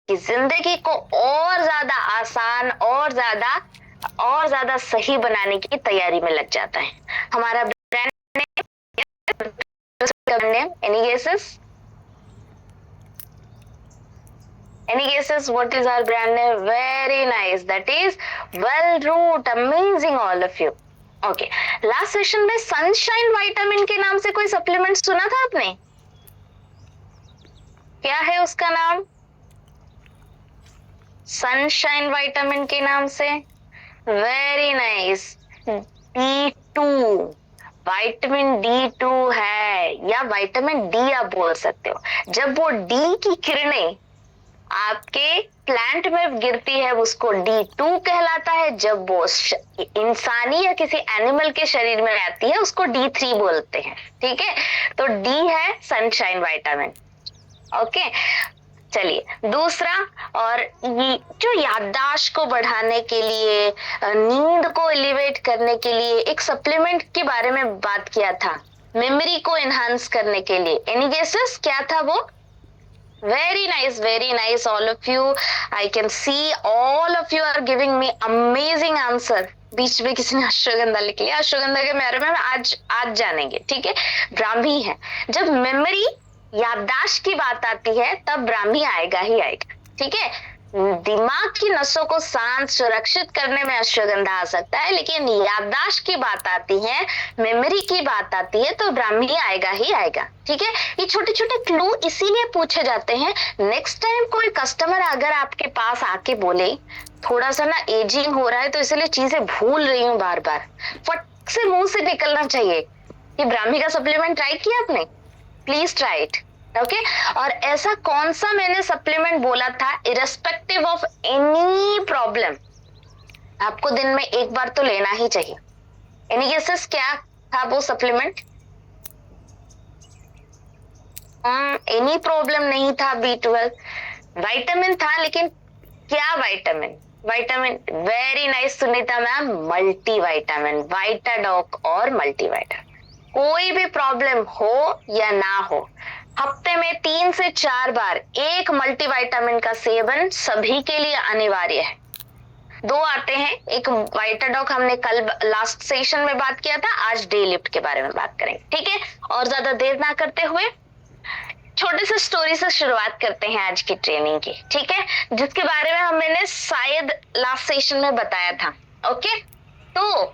कि जिंदगी को और ज्यादा आसान और ज्यादा सही बनाने की तैयारी में लग जाता है। हमारा brand name, any guesses? Any guesses what is our brand name? Very nice. That is Wellroot. Amazing, all of you. Okay. Last session में सनशाइन विटामिन के नाम से कोई सप्लीमेंट सुना था आपने? क्या है उसका नाम? सनशाइन विटामिन के नाम से? Very nice. D2, vitamin D2 है, या विटामिन डी आप बोल सकते हो। जब वो डी की किरणें आपके प्लांट में गिरती है उसको D2 कहलाता है। जब वो इंसानी या किसी एनिमल के शरीर में आती है उसको D3 बोलते हैं। ठीक है, तो D है सनशाइन विटामिन। ओके, चलिए दूसरा, और ये जो याददाश्त को बढ़ाने के लिए, नींद को एलिवेट करने के लिए एक सप्लीमेंट के बारे में बात किया था, मेमोरी को एनहांस करने के लिए। एनी गेसेस क्या था वो? Very nice, all of you. I can see all of you are giving me amazing answer. बीच में किसी ने अश्वगंधा लिख लिया। अश्वगंधा के बारे में आज जानेंगे। ठीक है, ब्राह्मी है। जब मेमोरी, याददाश्त की बात आती है तब ब्राह्मी आएगा ही आएगा। ठीक है, दिमाग की नसों को शांत सुरक्षित करने में अश्वगंधा आ सकता है, लेकिन याददाश्त की बात आती है, मेमोरी की बात आती है तो ब्राह्मी आएगा ही आएगा। ठीक है, ये छोटे छोटे क्लू इसीलिए पूछे जाते हैं। नेक्स्ट टाइम कोई कस्टमर अगर आपके पास आके बोले थोड़ा सा ना एजिंग हो रहा है तो इसलिए चीजें भूल रही हूँ बार बार, फट से मुंह से निकलना चाहिए कि ब्राह्मी का सप्लीमेंट ट्राई किया आपने? Please try it. ओके, और ऐसा कौन सा मैंने सप्लीमेंट बोला था, इरेस्पेक्टिव ऑफ एनी प्रॉब्लम आपको दिन में एक बार तो लेना ही चाहिए। एनी गेसेस क्या था वो सप्लीमेंट? एनी प्रॉब्लम नहीं था, B12 विटामिन था, लेकिन क्या vitamin? Very nice Sunita ma'am, multi vitamin, Vitadoc और मल्टी विटामिन। कोई भी प्रॉब्लम हो या ना हो, हफ्ते में 3 से 4 बार एक मल्टीविटामिन का सेवन सभी के लिए अनिवार्य है। 2 आते हैं, एक वाइटाडॉक हमने कल लास्ट सेशन में बात किया था, आज डे लिफ्ट के बारे में बात करेंगे। ठीक है, और ज्यादा देर ना करते हुए छोटे से स्टोरी से शुरुआत करते हैं आज की ट्रेनिंग की। ठीक है, जिसके बारे में मैंने शायद लास्ट सेशन में बताया था। ओके, तो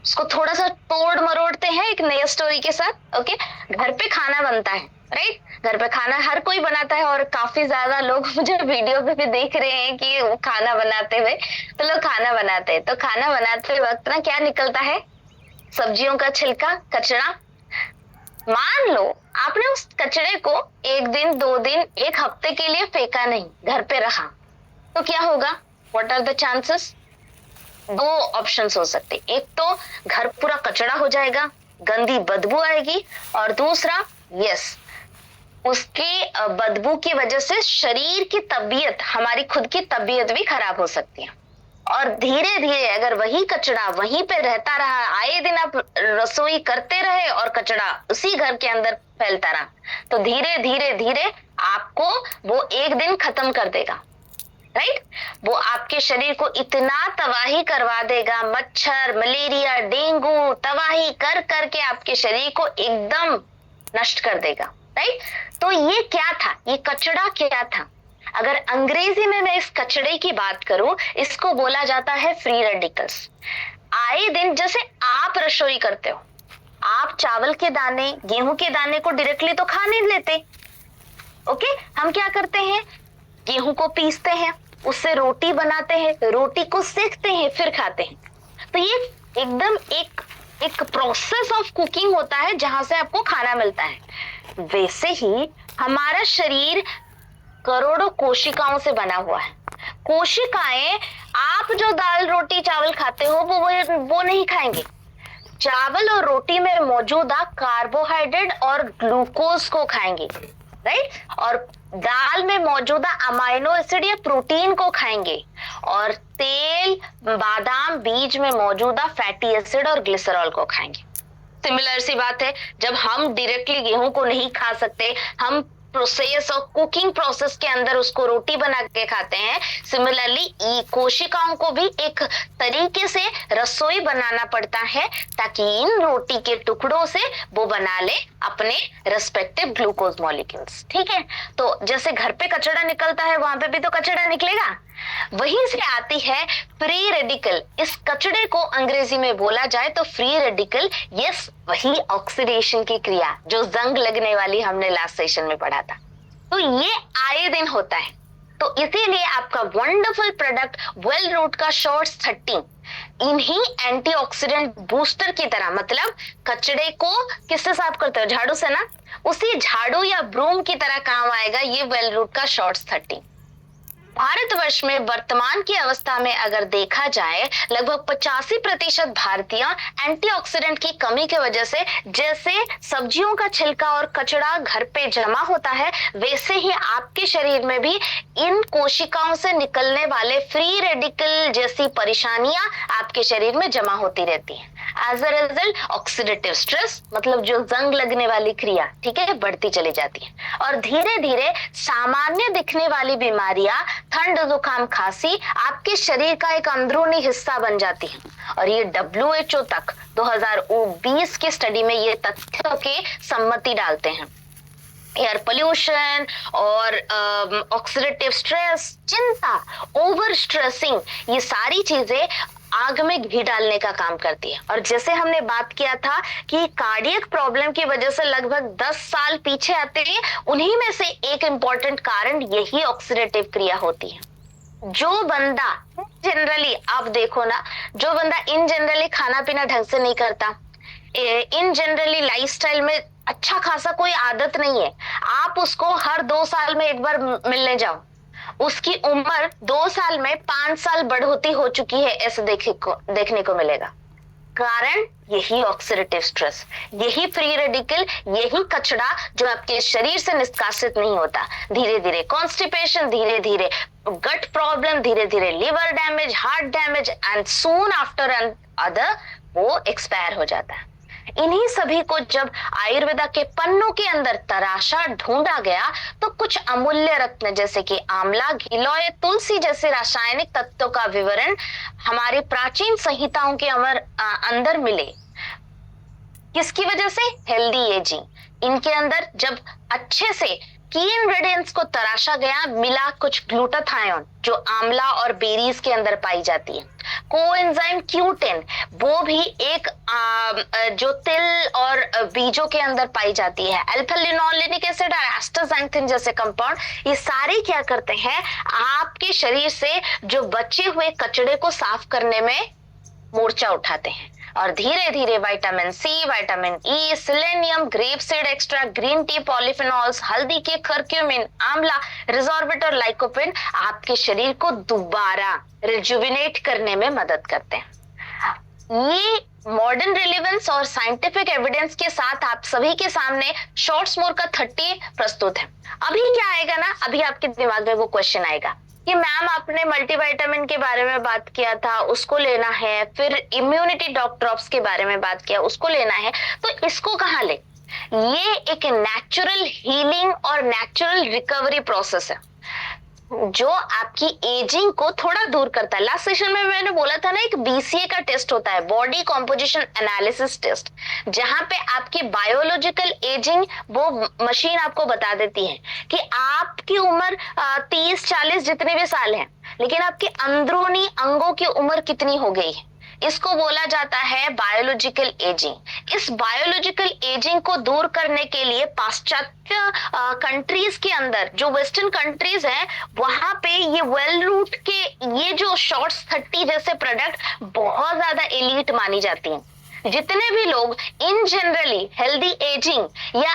उसको थोड़ा सा तोड़ मरोड़ते हैं एक नई स्टोरी के साथ। ओके, घर पे खाना बनता है, राइट? घर पे खाना हर कोई बनाता है, और काफी ज्यादा लोग मुझे वीडियो पे भी देख रहे हैं कि वो खाना बनाते हुए, तो लोग खाना बनाते हैं। तो खाना बनाते वक्त ना क्या निकलता है? सब्जियों का छिलका, कचरा। मान लो आपने उस कचरे को 1 दिन, 2 दिन, 1 हफ्ते के लिए फेंका नहीं, घर पे रखा, तो क्या होगा? What are the chances? 2 options हो सकते, एक तो घर पूरा कचरा हो जाएगा, गंदी बदबू आएगी, और दूसरा, यस, उसकी बदबू की वजह से शरीर की तबीयत, हमारी खुद की तबीयत भी खराब हो सकती है। और धीरे धीरे अगर वही कचरा वहीं पे रहता रहा, आए दिन आप रसोई करते रहे और कचरा उसी घर के अंदर फैलता रहा, तो धीरे धीरे धीरे आपको वो एक दिन खत्म कर देगा, राइट? वो आपके शरीर को इतना तबाही करवा देगा, मच्छर, मलेरिया, डेंगू तबाही कर करके आपके शरीर को एकदम नष्ट कर देगा, राइट? तो ये क्या था? ये कचरा क्या था? अगर अंग्रेजी में मैं इस कचड़े की बात करूं, इसको बोला जाता है फ्री रेडिकल्स। आए दिन जैसे आप रसोई करते हो, आप चावल के दाने, गेहूं के दाने को डायरेक्टली तो खा नहीं लेते। ओके, हम क्या करते हैं? गेहूं को पीसते हैं, उससे रोटी बनाते हैं, रोटी को सेकते हैं, फिर खाते हैं। तो ये एकदम एक प्रोसेस ऑफ कुकिंग होता है जहां से आपको खाना मिलता है। वैसे ही हमारा शरीर करोड़ों कोशिकाओं से बना हुआ है। कोशिकाएं, आप जो दाल रोटी चावल खाते हो वो नहीं खाएंगे। चावल और रोटी में मौजूदा कार्बोहाइड्रेट और ग्लूकोज को खाएंगे, राइट? और दाल में मौजूदा अमाइनो एसिड या प्रोटीन को खाएंगे, और तेल, बादाम, बीज में मौजूदा फैटी एसिड और ग्लिसरॉल को खाएंगे। सिमिलर सी बात है, जब हम डायरेक्टली गेहूं को नहीं खा सकते, हम प्रोसेस और कुकिंग प्रोसेस के अंदर उसको रोटी बना के खाते हैं, सिमिलरली कोशिकाओं को भी एक तरीके से रसोई बनाना पड़ता है ताकि इन रोटी के टुकड़ों से वो बना ले अपने रेस्पेक्टिव ग्लूकोज मॉलिक्यूल्स। ठीक है, तो जैसे घर पे कचरा निकलता है वहां पे भी तो कचरा निकलेगा। वहीं से आती है फ्री रेडिकल। इस कचड़े को अंग्रेजी में बोला जाए तो फ्री रेडिकल, यस वही ऑक्सीडेशन की क्रिया जो जंग लगने वाली हमने लास्ट सेशन में पढ़ा था। तो ये आए दिन होता है, तो इसीलिए आपका वंडरफुल प्रोडक्ट वेल रूट का शॉर्ट्स 30 इन्हीं एंटीऑक्सीडेंट बूस्टर की तरह, मतलब कचड़े को किससे साफ करते हो, झाड़ू से ना, उसी झाड़ू या ब्रूम की तरह काम आएगा ये वेल रूट का शॉर्ट्स 30। भारतवर्ष में वर्तमान की अवस्था में अगर देखा जाए लगभग 85% भारतीय एंटीऑक्सीडेंट की कमी की वजह से, जैसे सब्जियों का छिलका और कचड़ा घर पे जमा होता है वैसे ही आपके शरीर में भी इन कोशिकाओं से निकलने वाले फ्री रेडिकल जैसी परेशानियां आपके शरीर में जमा होती रहती हैं। As a result oxidative stress, मतलब जो जंग लगने वाली क्रिया, ठीक है, बढ़ती चली जाती है और धीरे धीरे सामान्य दिखने वाली बीमारियां, ठंड, जुकाम, खांसी आपके शरीर का एक अंदरूनी हिस्सा बन जाती है। और ये WHO तक 2020 की स्टडी में ये तथ्य के सम्मति डालते हैं। एयर पोल्यूशन और ऑक्सीडेटिव स्ट्रेस, चिंता, ओवर स्ट्रेसिंग, ये सारी चीजें आग में घी डालने का काम करती है। और जैसे हमने बात किया था कि कार्डियक प्रॉब्लम की वजह से लगभग 10 साल पीछे आते हैं, उन्हीं में से एक इंपॉर्टेंट कारण यही ऑक्सीडेटिव क्रिया होती है। जो बंदा जनरली, आप देखो ना, जो बंदा इन जनरली खाना पीना ढंग से नहीं करता, इन जनरली लाइफस्टाइल में अच्छा खासा कोई आदत नहीं है, आप उसको हर 2 साल में एक बार मिलने जाओ, उसकी उम्र 2 साल में 5 साल बढ़ोतरी हो चुकी है, ऐसे देखने को मिलेगा। कारण यही ऑक्सीडेटिव स्ट्रेस, यही फ्री रेडिकल, यही कचरा जो आपके शरीर से निष्कासित नहीं होता। धीरे धीरे कॉन्स्टिपेशन, धीरे धीरे गट प्रॉब्लम, धीरे धीरे liver damage, heart damage and soon after and other वो एक्सपायर हो जाता है। इन्हीं सभी को जब आयुर्वेदा के पन्नों के अंदर तराशा, ढूंढा गया तो कुछ अमूल्य रत्न जैसे कि आंवला, गिलोय, तुलसी जैसे रासायनिक तत्वों का विवरण हमारी प्राचीन संहिताओं के अंदर मिले। किसकी वजह से? Healthy ageing. इनके अंदर जब अच्छे से की इंग्रेडिएंट्स को तराशा गया, मिला कुछ ग्लूटाथायोन जो आंवला और बेरीज के अंदर पाई जाती है, कोएंजाइम Q10 वो भी एक जो तिल और बीजों के अंदर पाई जाती है, अल्फा लिनोलेनिक एसिड और एस्टाक्सांथिन जैसे कंपाउंड, ये सारे क्या करते हैं, आपके शरीर से जो बचे हुए कचड़े को साफ करने में मोर्चा उठाते हैं। और धीरे धीरे vitamin C, vitamin E, selenium, grape seed extra, green tea, polyphenols, हल्दी के करक्यूमिन, आंवला, रिजॉर्बिट और लाइकोपिन आपके शरीर को दोबारा रिजुविनेट करने में मदद करते हैं। ये मॉडर्न रिलेवेंस और साइंटिफिक एविडेंस के साथ आप सभी के सामने शॉर्ट्स मोर का 30 प्रस्तुत है। अभी क्या आएगा ना, अभी आपके दिमाग में वो क्वेश्चन आएगा कि मैम आपने मल्टीविटामिन के बारे में बात किया था, उसको लेना है, फिर इम्यूनिटी ड्रॉप्स के बारे में बात किया, उसको लेना है, तो इसको कहाँ ले? ये एक नेचुरल हीलिंग और नेचुरल रिकवरी प्रोसेस है जो आपकी एजिंग को थोड़ा दूर करता है। लास्ट सेशन में मैंने बोला था ना, एक BCA का टेस्ट होता है, बॉडी कॉम्पोजिशन एनालिसिस टेस्ट, जहां पे आपकी बायोलॉजिकल एजिंग वो मशीन आपको बता देती है कि आपकी उम्र 30-40 जितने भी साल है, लेकिन आपके अंदरूनी अंगों की उम्र कितनी हो गई है। इसको बोला जाता है बायोलॉजिकल एजिंग। इस बायोलॉजिकल एजिंग को दूर करने के लिए पाश्चात्य कंट्रीज के अंदर, जो वेस्टर्न कंट्रीज हैं, वहां पे ये वेल रूट के ये जो शॉर्ट्स 30 जैसे प्रोडक्ट बहुत ज्यादा एलीट मानी जाती हैं। जितने भी लोग इन जनरली हेल्दी एजिंग या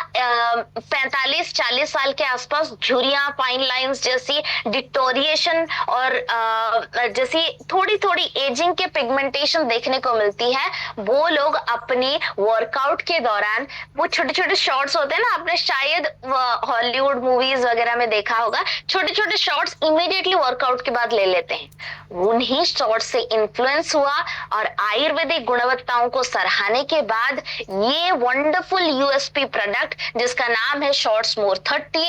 45-40 साल के आसपास झुर्रियां, फाइन लाइंस जैसी डिटोरिएशन और जैसी थोड़ी थोड़ी एजिंग के पिगमेंटेशन देखने को मिलती है, वो लोग अपनी वर्कआउट के दौरान वो छोटे छोटे शॉट्स होते हैं ना, आपने शायद हॉलीवुड मूवीज वगैरह में देखा होगा, छोटे छोटे शॉट्स इमीडिएटली वर्कआउट के बाद ले लेते हैं। उन्हीं शॉट्स से इन्फ्लुएंस हुआ और आयुर्वेदिक गुणवत्ताओं को सराहने के बाद ये वंडरफुल यूएसपी प्रोडक्ट जिसका नाम है शॉर्ट्स मोर 30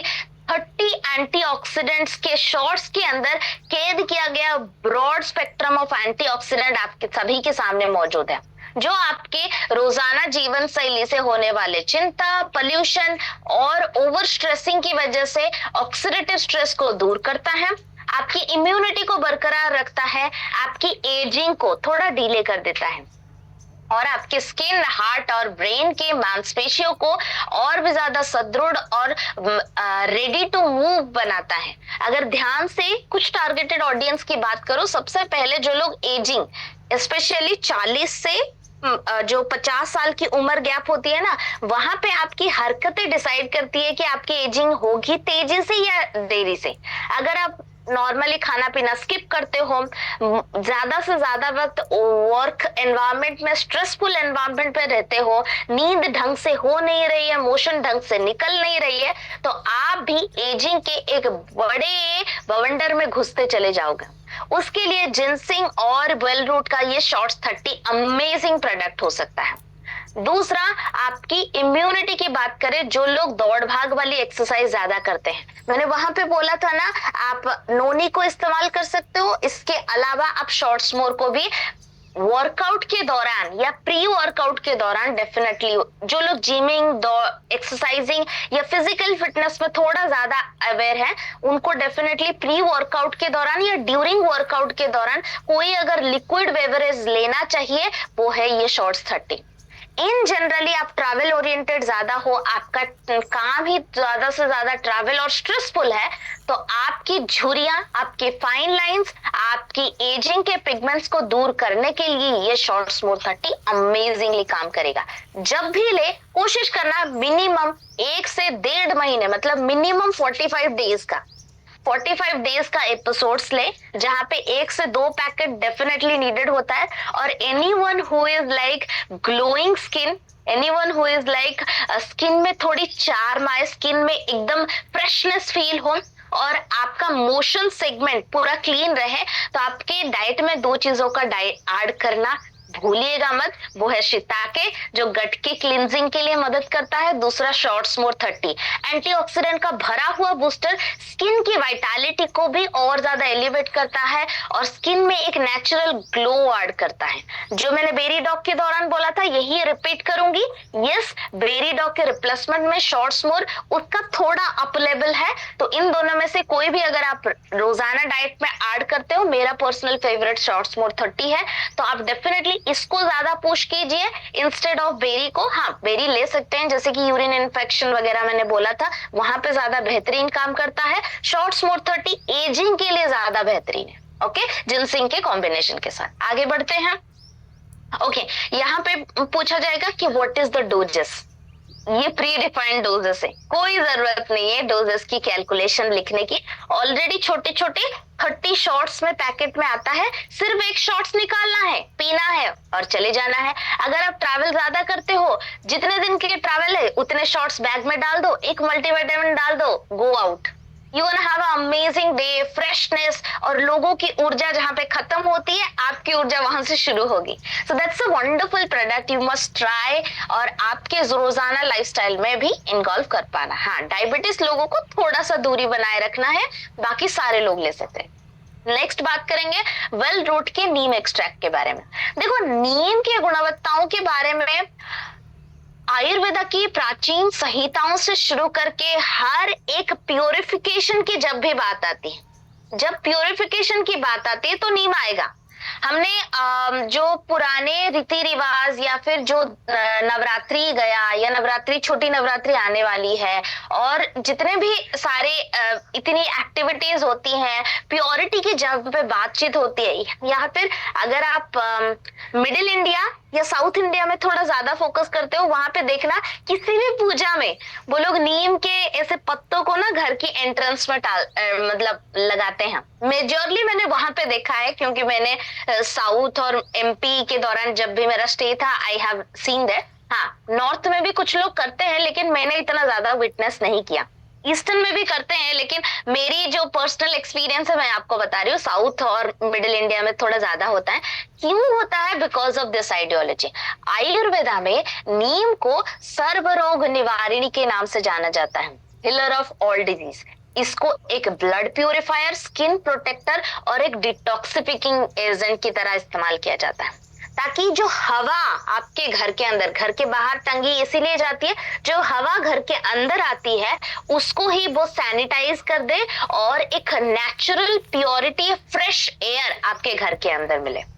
एंटीऑक्सीडेंट्स के शॉर्ट्स के अंदर कैद किया गया ब्रॉड स्पेक्ट्रम ऑफ एंटीऑक्सीडेंट आपके सभी के सामने मौजूद है, जो आपके रोजाना जीवन शैली से होने वाले चिंता, पोल्यूशन और ओवर स्ट्रेसिंग की वजह से ऑक्सीडेटिव स्ट्रेस को दूर करता है, आपकी इम्यूनिटी को बरकरार रखता है, आपकी एजिंग को थोड़ा डिले कर देता है और आपके स्किन, हार्ट और ब्रेन के मांसपेशियों को और भी ज्यादा सुदृढ़ और रेडी टू मूव बनाता है। अगर ध्यान से कुछ टारगेटेड ऑडियंस की बात करो, सबसे पहले जो लोग एजिंग स्पेशली 40 से जो 50 साल की उम्र गैप होती है ना, वहां पे आपकी हरकतें डिसाइड करती है कि आपकी एजिंग होगी तेजी से या देरी से। अगर आप नॉर्मली खाना पीना स्किप करते हो, ज्यादा से ज्यादा वक्त वर्क एनवायरनमेंट में स्ट्रेसफुल एनवायरनमेंट पे रहते हो, नींद ढंग से हो नहीं रही है, मोशन ढंग से निकल नहीं रही है, तो आप भी एजिंग के एक बड़े बवंडर में घुसते चले जाओगे। उसके लिए जिनसिंग और वेल रूट का ये शॉर्ट्स 30 अमेजिंग प्रोडक्ट हो सकता है। दूसरा, आपकी इम्यूनिटी की बात करें, जो लोग दौड़ भाग वाली एक्सरसाइज ज्यादा करते हैं, मैंने वहां पे बोला था ना, आप नोनी को इस्तेमाल कर सकते हो। इसके अलावा आप शॉर्ट्स मोर को भी वर्कआउट के दौरान या प्री वर्कआउट के दौरान डेफिनेटली, जो लोग जिमिंग, एक्सरसाइजिंग या फिजिकल फिटनेस में थोड़ा ज्यादा अवेयर है, उनको डेफिनेटली प्री वर्कआउट के दौरान या ड्यूरिंग वर्कआउट के दौरान कोई अगर लिक्विड बेवरेज लेना चाहिए, वो है ये शॉर्ट्स 30। इन जनरली आप ट्रैवल ओरिएंटेड ज्यादा हो, आपका काम ही ज्यादा से ज्यादा ट्रैवल और स्ट्रेसफुल है, तो आपकी झुर्रियां, आपके फाइन लाइंस, आपकी एजिंग के पिगमेंट्स को दूर करने के लिए ये शॉर्ट्स मोर 30 अमेजिंगली काम करेगा। जब भी ले, कोशिश करना मिनिमम 1 से 1.5 महीने, मतलब मिनिमम 45 डेज का एपिसोड्स ले, जहां पे 1 से 2 पैकेट डेफिनेटली नीडेड होता है। और anyone who is like glowing skin, anyone who is like skin में थोड़ी चार्म आए, स्किन में एकदम फ्रेशनेस फील हो और आपका मोशन सेगमेंट पूरा क्लीन रहे, तो आपके डाइट में 2 चीजों का ऐड करना भूलिएगा मत। वो है शिताके, जो गट के क्लींजिंग के लिए मदद करता है। दूसरा शॉर्ट्स मोर 30 एंटीऑक्सीडेंट का भरा हुआ बूस्टर, स्किन की वाइटालिटी को भी और ज्यादा एलिवेट करता है और स्किन में एक नेचुरल ग्लो ऐड करता है। जो मैंने बेरी डॉग के दौरान बोला था, यही रिपीट करूंगी। यस, बेरी डॉग के रिप्लेसमेंट में शॉर्ट्स मोर उसका थोड़ा अप लेवल है, तो इन दोनों में से कोई भी अगर आप रोजाना डाइट में ऐड करते हो, मेरा पर्सनल फेवरेट शॉर्ट्स मोर 30 है, तो आप डेफिनेटली इसको ज्यादा पुश कीजिए इंस्टेड ऑफ बेरी को। हाँ, बेरी ले सकते हैं, जैसे कि यूरिन इन्फेक्शन वगैरह मैंने बोला था, वहां पे ज्यादा बेहतरीन काम करता है। शॉर्ट्स मोर 30 एजिंग के लिए ज्यादा बेहतरीन है। ओके, जिनसिंग के कॉम्बिनेशन के साथ आगे बढ़ते हैं। ओके, यहाँ पे पूछा जाएगा कि व्हाट इज द डोजेस। ये प्री डिफाइंड डोजेस है, कोई जरूरत नहीं है डोजेस की कैलकुलेशन लिखने की। ऑलरेडी छोटे छोटे 30 शॉट्स में पैकेट में आता है, सिर्फ 1 शॉट्स निकालना है, पीना है और चले जाना है। अगर आप ट्रैवल ज्यादा करते हो, जितने दिन के ट्रैवल है उतने शॉट्स बैग में डाल दो, एक मल्टीविटामिन डाल दो, go out, you gonna have a amazing day, freshness. और लोगों की ऊर्जा जहां पे खत्म होती है, आपकी ऊर्जा वहां से शुरू होगी। So that's a wonderful product, you must try और आपके रोजाना लाइफस्टाइल में भी इन्वॉल्व कर पाना। हाँ, डायबिटीज लोगों को थोड़ा सा दूरी बनाए रखना है, बाकी सारे लोग ले सकते हैं। नेक्स्ट बात करेंगे वेल रूट के नीम एक्सट्रैक्ट के बारे में। देखो, नीम की गुणवत्ताओं के बारे में आयुर्वेदा की प्राचीन संहिताओं से शुरू करके हर एक प्योरिफिकेशन की जब भी बात आती है, जब प्योरिफिकेशन की बात आती है तो नीम आएगा। हमने जो पुराने रीति रिवाज या फिर जो नवरात्रि गया या नवरात्रि, छोटी नवरात्रि आने वाली है, और जितने भी सारे इतनी एक्टिविटीज होती हैं, प्योरिटी की जब पे बातचीत होती है, या फिर अगर आप मिडिल इंडिया या साउथ इंडिया में थोड़ा ज्यादा फोकस करते हो, वहां पे देखना किसी भी पूजा में वो लोग नीम के ऐसे पत्तों को ना घर की एंट्रेंस में मतलब लगाते हैं। मेजरली मैंने वहां पे देखा है, क्योंकि मैंने साउथ और एमपी के दौरान जब भी मेरा स्टे था, आई हैव सीन दैट। हाँ, नॉर्थ में भी कुछ लोग करते हैं, लेकिन मैंने इतना ज्यादा विटनेस नहीं किया। ईस्टर्न में भी करते हैं, लेकिन मेरी जो पर्सनल एक्सपीरियंस है मैं आपको बता रही हूँ, साउथ और मिडिल इंडिया में थोड़ा ज्यादा होता है। क्यों होता है? Because of this ideology. Ayurveda में नीम को सर्वरोग निवारिणी के नाम से जाना जाता है, हीलर ऑफ ऑल डिजीज। इसको एक ब्लड प्यूरिफायर, स्किन प्रोटेक्टर और एक डिटॉक्सिफिकिंग एजेंट की तरह इस्तेमाल किया जाता है, ताकि जो हवा आपके घर के अंदर, घर के बाहर टंगी इसीलिए जाती है, जो हवा घर के अंदर आती है उसको ही वो सैनिटाइज कर दे और एक नेचुरल प्योरिटी, फ्रेश एयर आपके घर के अंदर मिले।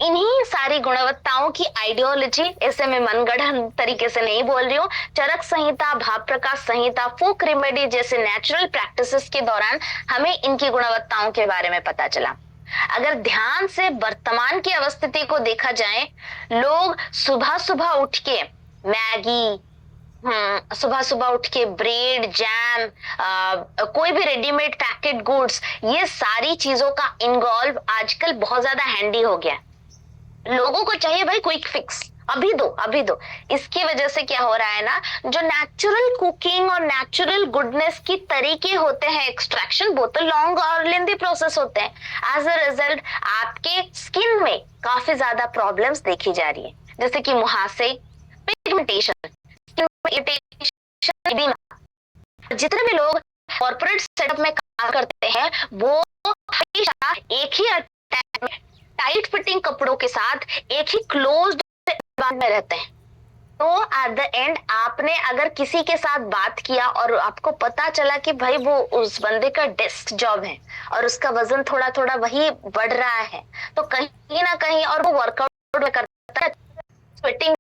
इन्हीं सारी गुणवत्ताओं की आइडियोलॉजी, ऐसे मैं मनगढ़ंत तरीके से नहीं बोल रही हूँ, चरक संहिता, भाव प्रकाश संहिता, फोक रेमेडी जैसे नेचुरल प्रैक्टिसेस के दौरान हमें इनकी गुणवत्ताओं के बारे में पता चला। अगर ध्यान से वर्तमान की अवस्थिति को देखा जाए, लोग सुबह सुबह उठ के मैगी, सुबह सुबह उठ के ब्रेड, जैम, कोई भी रेडीमेड पैकेट गुड्स, ये सारी चीजों का इन्वॉल्व आजकल बहुत ज्यादा हैंडी हो गया। लोगों को चाहिए भाई क्विक फिक्स, अभी दो अभी दो। इसकी वजह से क्या हो रहा है ना, जो नेचुरल कुकिंग और नेचुरल गुडनेस की तरीके होते हैं एक्सट्रैक्शन, वो तो लॉन्ग और लेंदी प्रोसेस होते हैं। एज अ रिजल्ट आपके स्किन में काफी ज्यादा प्रॉब्लम्स देखी जा रही है, जैसे कि मुहासे, पिगमेंटेशन, जितने भी लोग कॉर्पोरेट सेटअप में काम करते हैं वो हमेशा एक ही टाइट फिटिंग कपड़ों के साथ एक ही क्लोज्ड में रहते हैं। तो एट द एंड आपने अगर किसी के साथ बात किया और आपको पता चला कि भाई वो उस बंदे का डेस्क जॉब है और उसका वजन थोड़ा थोड़ा वही बढ़ रहा है, तो कहीं ना कहीं, और वो वर्कआउट करता है, स्वेटिंग,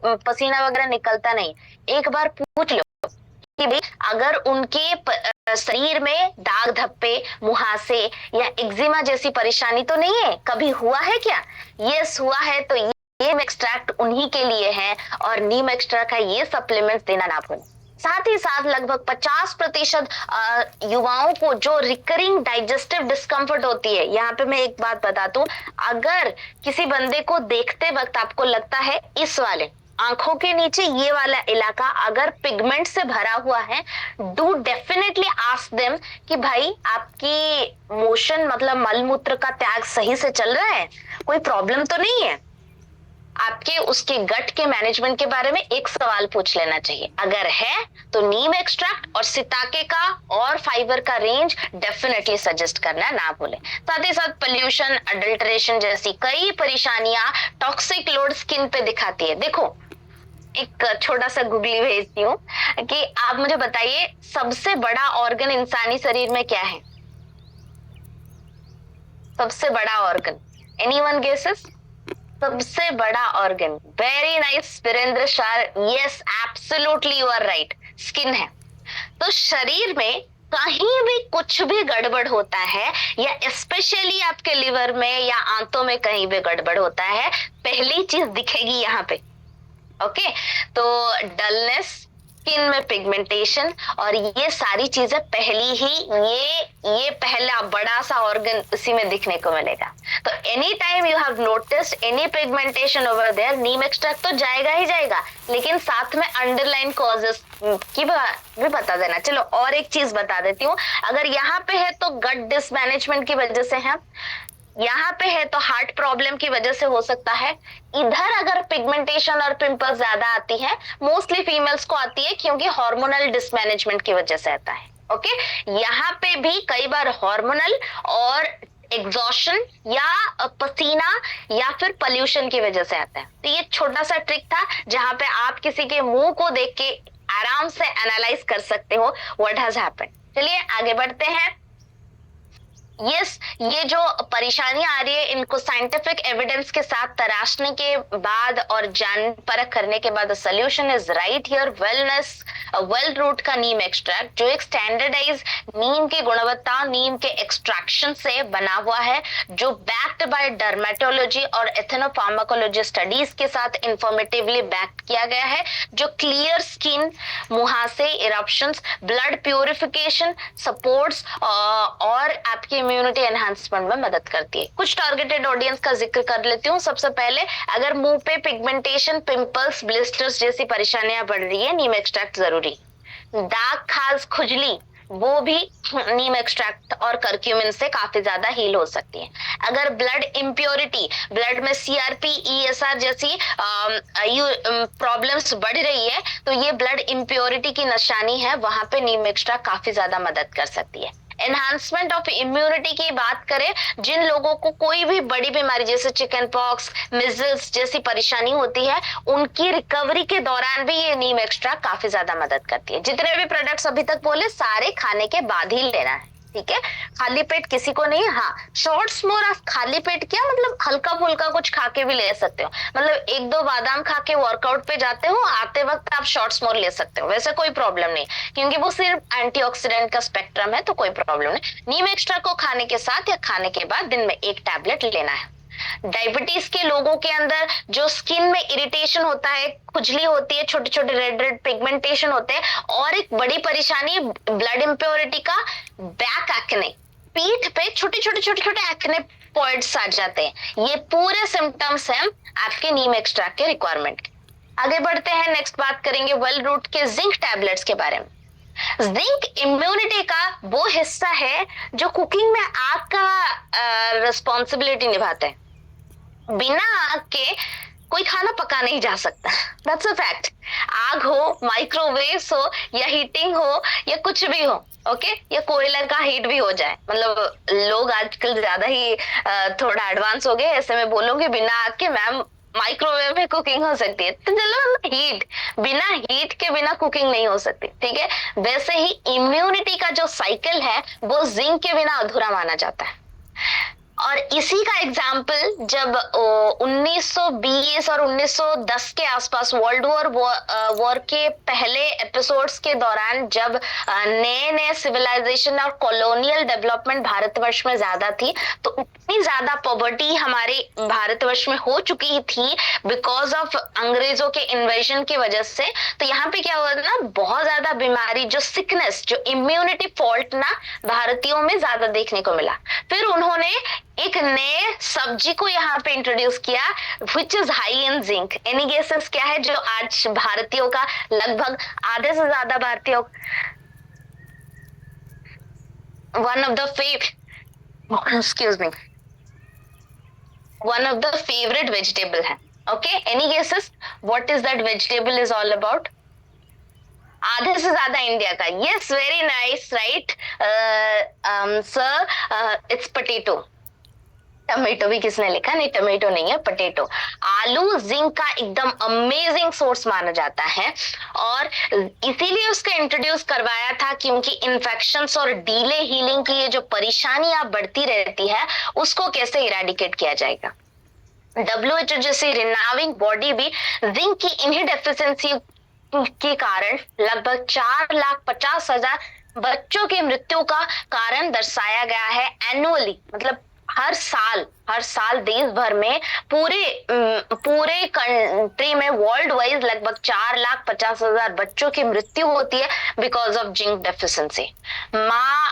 पसीना वगैरह निकलता नहीं, एक बार पूछ लो कि भाई अगर उनके शरीर में दाग धब्बे, मुहासे या एक्जिमा जैसी परेशानी तो नहीं है, कभी हुआ है क्या? यस हुआ है, तो ये एक्सट्रैक्ट उन्हीं के लिए है और नीम एक्सट्रैक्ट का ये सप्लीमेंट देना ना भूलें। साथ ही साथ लगभग 50% युवाओं को जो रिकरिंग डाइजेस्टिव डिस्कम्फर्ट होती है, यहाँ पे मैं एक बात बता दूं, अगर किसी बंदे को देखते वक्त आपको लगता है इस वाले आंखों के नीचे ये वाला इलाका अगर पिगमेंट से भरा हुआ है, डू डेफिनेटली आस्क देम कि भाई आपकी मोशन, मतलब मलमूत्र का त्याग सही से चल रहा है, कोई प्रॉब्लम तो नहीं है? आपके उसके गट के मैनेजमेंट के बारे में एक सवाल पूछ लेना चाहिए। अगर है तो नीम एक्सट्रैक्ट और सिताके का और फाइबर का रेंज डेफिनेटली सजेस्ट करना ना भूलें। साथ ही साथ पोल्यूशन, अडल्टरेशन जैसी कई परेशानियां टॉक्सिक लोड स्किन पे दिखाती है। देखो, एक छोटा सा गुगली भेजती हूँ कि आप मुझे बताइए सबसे बड़ा ऑर्गन इंसानी शरीर में क्या है? सबसे बड़ा ऑर्गन, एनीवन गेसेस? सबसे बड़ा organ, very nice Virendra Shah, yes absolutely you are right, skin है। तो शरीर में कहीं भी कुछ भी गड़बड़ होता है, या स्पेशली आपके लिवर में या आंतों में कहीं भी गड़बड़ होता है, पहली चीज दिखेगी यहाँ पे। ओके, तो डलनेस, स्किन में पिगमेंटेशन, और ये सारी चीजें पहली ही, ये पहला बड़ा सा ऑर्गन उसी में दिखने को मिलेगा। तो any time you have noticed any pigmentation over there, neem extract तो जाएगा ही जाएगा, लेकिन साथ में अंडरलाइन कॉजेस की भी बता देना। चलो और एक चीज बता देती हूँ, अगर यहाँ पे है तो गट डिसमैनेजमेंट की वजह से है, यहाँ पे है तो हार्ट प्रॉब्लम की वजह से हो सकता है। इधर अगर पिगमेंटेशन और पिंपल्स ज्यादा आती है, मोस्टली फीमेल्स को आती है क्योंकि हार्मोनल डिसमैनेजमेंट की वजह से आता है। ओके, यहाँ पे भी कई बार हार्मोनल और एग्जॉशन या पसीना या फिर पोल्यूशन की वजह से आता है। तो ये छोटा सा ट्रिक था जहां पे आप किसी के मुंह को देख के आराम से एनालाइज कर सकते हो व्हाट हैज हैपेंड। चलिए आगे बढ़ते हैं। यस, ये जो परेशानियां आ रही है इनको साइंटिफिक एविडेंस के साथ तराशने के बाद और जान परख करने के बाद solution is right here, wellness well root का नीम एक्सट्रैक्ट, जो एक स्टैंडर्डाइज नीम की गुणवत्ता, नीम के एक्सट्रैक्शन से बना हुआ है, जो बैक्ड बाय डर्मेटोलॉजी और एथेनोफार्माकोलॉजी स्टडीज के साथ इंफॉर्मेटिवली बैक्ड किया गया है, जो क्लियर स्किन, मुहासे, इरप्शंस, ब्लड प्यूरिफिकेशन सपोर्ट्स और आपकी इम्यूनिटी एनहांसमेंट में मदद करती है। कुछ टारगेटेड ऑडियंस का जिक्र कर लेती हूँ। सबसे पहले, अगर मुंह पे पिगमेंटेशन, पिंपल्स, ब्लिस्टर्स जैसी परेशानियां बढ़ रही है, नीम एक्सट्रैक्ट जरूरी। दाग, खाज, खुजली, वो भी नीम एक्सट्रैक्ट और करक्यूमिन से काफी ज्यादा हील हो सकती है। अगर ब्लड इम्प्योरिटी, ब्लड में सीआरपी, ईएसआर जैसी प्रॉब्लम्स बढ़ रही है, तो ये ब्लड इम्प्योरिटी की निशानी है, वहां पे नीम एक्सट्रैक्ट काफी ज्यादा मदद कर सकती है। एनहांसमेंट ऑफ इम्यूनिटी की बात करें, जिन लोगों को कोई भी बड़ी बीमारी जैसे चिकन पॉक्स, मिजल्स जैसी परेशानी होती है, उनकी रिकवरी के दौरान भी ये नीम एक्स्ट्रा काफी ज्यादा मदद करती है। जितने भी प्रोडक्ट्स अभी तक बोले सारे खाने के बाद ही लेना है, ठीक है, खाली पेट किसी को नहीं। हाँ, शॉर्ट्स मोर आप खाली पेट क्या मतलब हल्का फुल्का कुछ खा के भी ले सकते हो, मतलब एक दो बादाम खा के वर्कआउट पे जाते हो, आते वक्त आप शॉर्ट्स मोर ले सकते हो, वैसे कोई प्रॉब्लम नहीं, क्योंकि वो सिर्फ एंटीऑक्सीडेंट का स्पेक्ट्रम है, तो कोई प्रॉब्लम नहीं। नीम एक्स्ट्रा को खाने के साथ या खाने के बाद दिन में 1 टैबलेट लेना है। डायबिटीज के लोगों के अंदर जो स्किन में इरिटेशन होता है, खुजली होती है, छोटे छोटे रेड रेड पिगमेंटेशन होते हैं, और एक बड़ी परेशानी ब्लड इम्प्योरिटी का बैक एक्ने, पीठ पे छोटे छोटे छोटे छोटे एक्ने पॉइंट्स आ जाते हैं, ये पूरे सिम्टम्स हैं आपके नीम एक्सट्रैक्ट के रिक्वायरमेंट। आगे बढ़ते हैं, नेक्स्ट बात करेंगे वेल रूट के जिंक टैबलेट्स के बारे में। जिंक इम्यूनिटी का वो हिस्सा है जो कुकिंग में आग का रिस्पॉन्सिबिलिटी निभाता है। बिना आग के कोई खाना पका नहीं जा सकता, दैट्स अ फैक्ट। आग हो, माइक्रोवेव्स हो, या हीटिंग हो, या कुछ भी हो, ओके, या कोयला का हीट भी हो जाए, मतलब लोग आजकल ज्यादा ही थोड़ा एडवांस हो गए, ऐसे में बोलोगे बिना आग के मैम माइक्रोवेव में कुकिंग हो सकती है, तो चलो हीट, बिना हीट के बिना कुकिंग नहीं हो सकती, ठीक है। वैसे ही इम्यूनिटी का जो साइकिल है वो जिंक के बिना अधूरा माना जाता है। और इसी का एग्जाम्पल जब 1920 और 1910 के आसपास वर्ल्ड वॉर के पहले एपिसोड्स के दौरान, जब नए नए सिविलाइजेशन और कॉलोनियल डेवलपमेंट भारतवर्ष में ज्यादा थी, तो इतनी ज्यादा पॉवर्टी हमारे भारतवर्ष में हो चुकी थी बिकॉज ऑफ अंग्रेजों के इन्वेजन की वजह से। तो यहाँ पे क्या हुआ ना, बहुत ज्यादा बीमारी, जो सिकनेस, जो इम्यूनिटी फॉल्ट ना भारतीयों में ज्यादा देखने को मिला। फिर उन्होंने एक नए सब्जी को यहाँ पे इंट्रोड्यूस किया which is high in zinc. Any guesses क्या है जो आज भारतीयों का लगभग आधे से ज्यादा भारतीयों one of the favourite vegetable है, okay. Any guesses what is that vegetable is all about? आधे से ज्यादा इंडिया का, yes, very nice, right sir, it's potato. Tomato भी किसने लिखा? नहीं, टमेटो नहीं है, पोटैटो। आलू जिंक का एकदम अमेजिंग सोर्स माना जाता है, और इसीलिए उसका इंट्रोड्यूस करवाया था क्योंकि इन्फेक्शंस और डीले हीलिंग की ये जो परेशानियां बढ़ती रहती है, उसको कैसे इरेडिकेट किया जाएगा। WHO जैसी रिनाविंग बॉडी भी जिंक की इन्हीं डेफिशिएंसी के कारण लगभग 4,50,000 बच्चों की मृत्यु का कारण दर्शाया गया है एनुअली, मतलब हर साल देश भर में पूरे कंट्री में वर्ल्ड वाइज लगभग 4,50,000 बच्चों की मृत्यु होती है बिकॉज ऑफ जिंक डेफिशिएंसी। माँ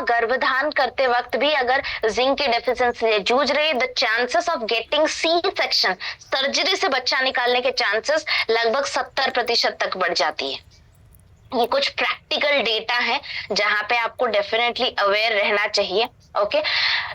गर्भधान करते वक्त भी अगर जिंक की डेफिशिएंसी से जूझ रही, the chances of getting C section, surgery से बच्चा निकालने के चांसेस लगभग 70% तक बढ़ जाती है। ये कुछ प्रैक्टिकल डेटा है जहां पे आपको डेफिनेटली अवेयर रहना चाहिए, ओके।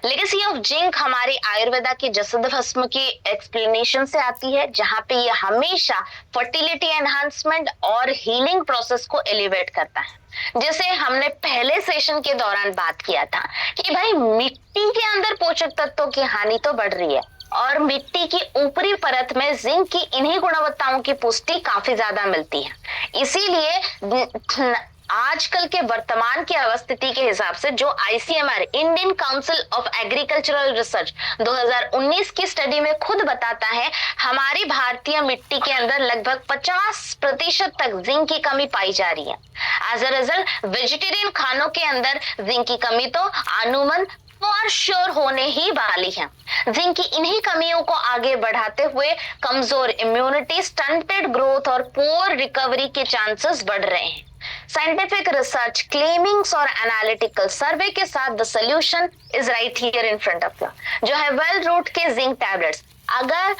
लेगेसी ऑफ जिंक हमारी आयुर्वेदा की जसद भस्म की एक्सप्लेनेशन से आती है, जहां पे ये हमेशा फर्टिलिटी एनहांसमेंट और हीलिंग प्रोसेस को एलिवेट करता है। जैसे हमने पहले सेशन के दौरान बात किया था कि भाई मिट्टी के अंदर पोषक तत्वों की हानि तो बढ़ रही है, और मिट्टी की ऊपरी परत में जिंक की इन्हीं गुणवत्ताओं की पुष्टि काफी ज्यादा मिलती है। इसीलिए आजकल के वर्तमान की अवस्थिति के हिसाब से जो ICMR, Indian council of agricultural research, 2019 की स्टडी में खुद बताता है हमारी भारतीय मिट्टी के अंदर लगभग 50% तक जिंक की कमी पाई जा रही है। एज अ रिजल्ट वेजिटेरियन खानों के अंदर जिंक की कमी तो अनुमान फॉर श्योर होने ही वाली है। जिंक की इन्हीं कमियों को आगे बढ़ाते हुए कमजोर इम्यूनिटी, स्टंटेड ग्रोथ और पोर रिकवरी के चांसेस बढ़ रहे हैं। साइंटिफिक रिसर्च, क्लेमिंग्स और एनालिटिकल सर्वे के साथ the solution is right here in front of you, जो है वेल रूट के जिंक टैबलेट्स। अगर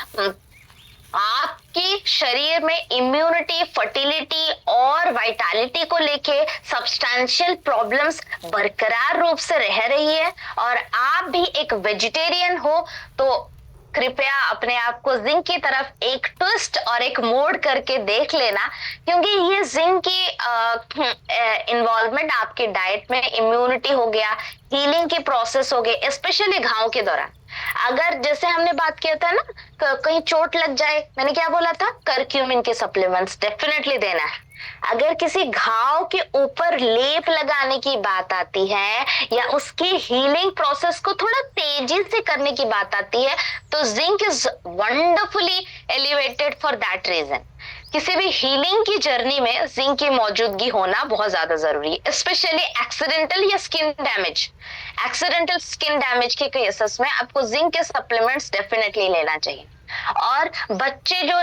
आपके शरीर में इम्यूनिटी, फर्टिलिटी और वाइटालिटी को लेके सब्सटैंशियल प्रॉब्लम्स बरकरार रूप से रह रही है और आप भी एक वेजिटेरियन हो, तो कृपया अपने आप को जिंक की तरफ एक ट्विस्ट और एक मोड़ करके देख लेना, क्योंकि ये जिंक की इन्वॉल्वमेंट आपके डाइट में इम्यूनिटी हो गया, हीलिंग की प्रोसेस हो गई, स्पेशली घाव के दौरान। अगर जैसे हमने बात किया था ना, कहीं चोट लग जाए, मैंने क्या बोला था, करक्यूमिन के सप्लीमेंट्स डेफिनेटली देना है। अगर किसी घाव के ऊपर लेप लगाने की बात आती है या उसकी हीलिंग प्रोसेस को थोड़ा तेजी से करने की बात आती है, तो zinc is wonderfully elevated for that reason. किसी भी हीलिंग की जर्नी में जिंक की मौजूदगी होना बहुत ज्यादा जरूरी है, स्पेशली एक्सीडेंटल या skin damage. Accidental skin damage के केसेस में आपको जिंक के सप्लीमेंट्स डेफिनेटली लेना चाहिए। और बच्चे जो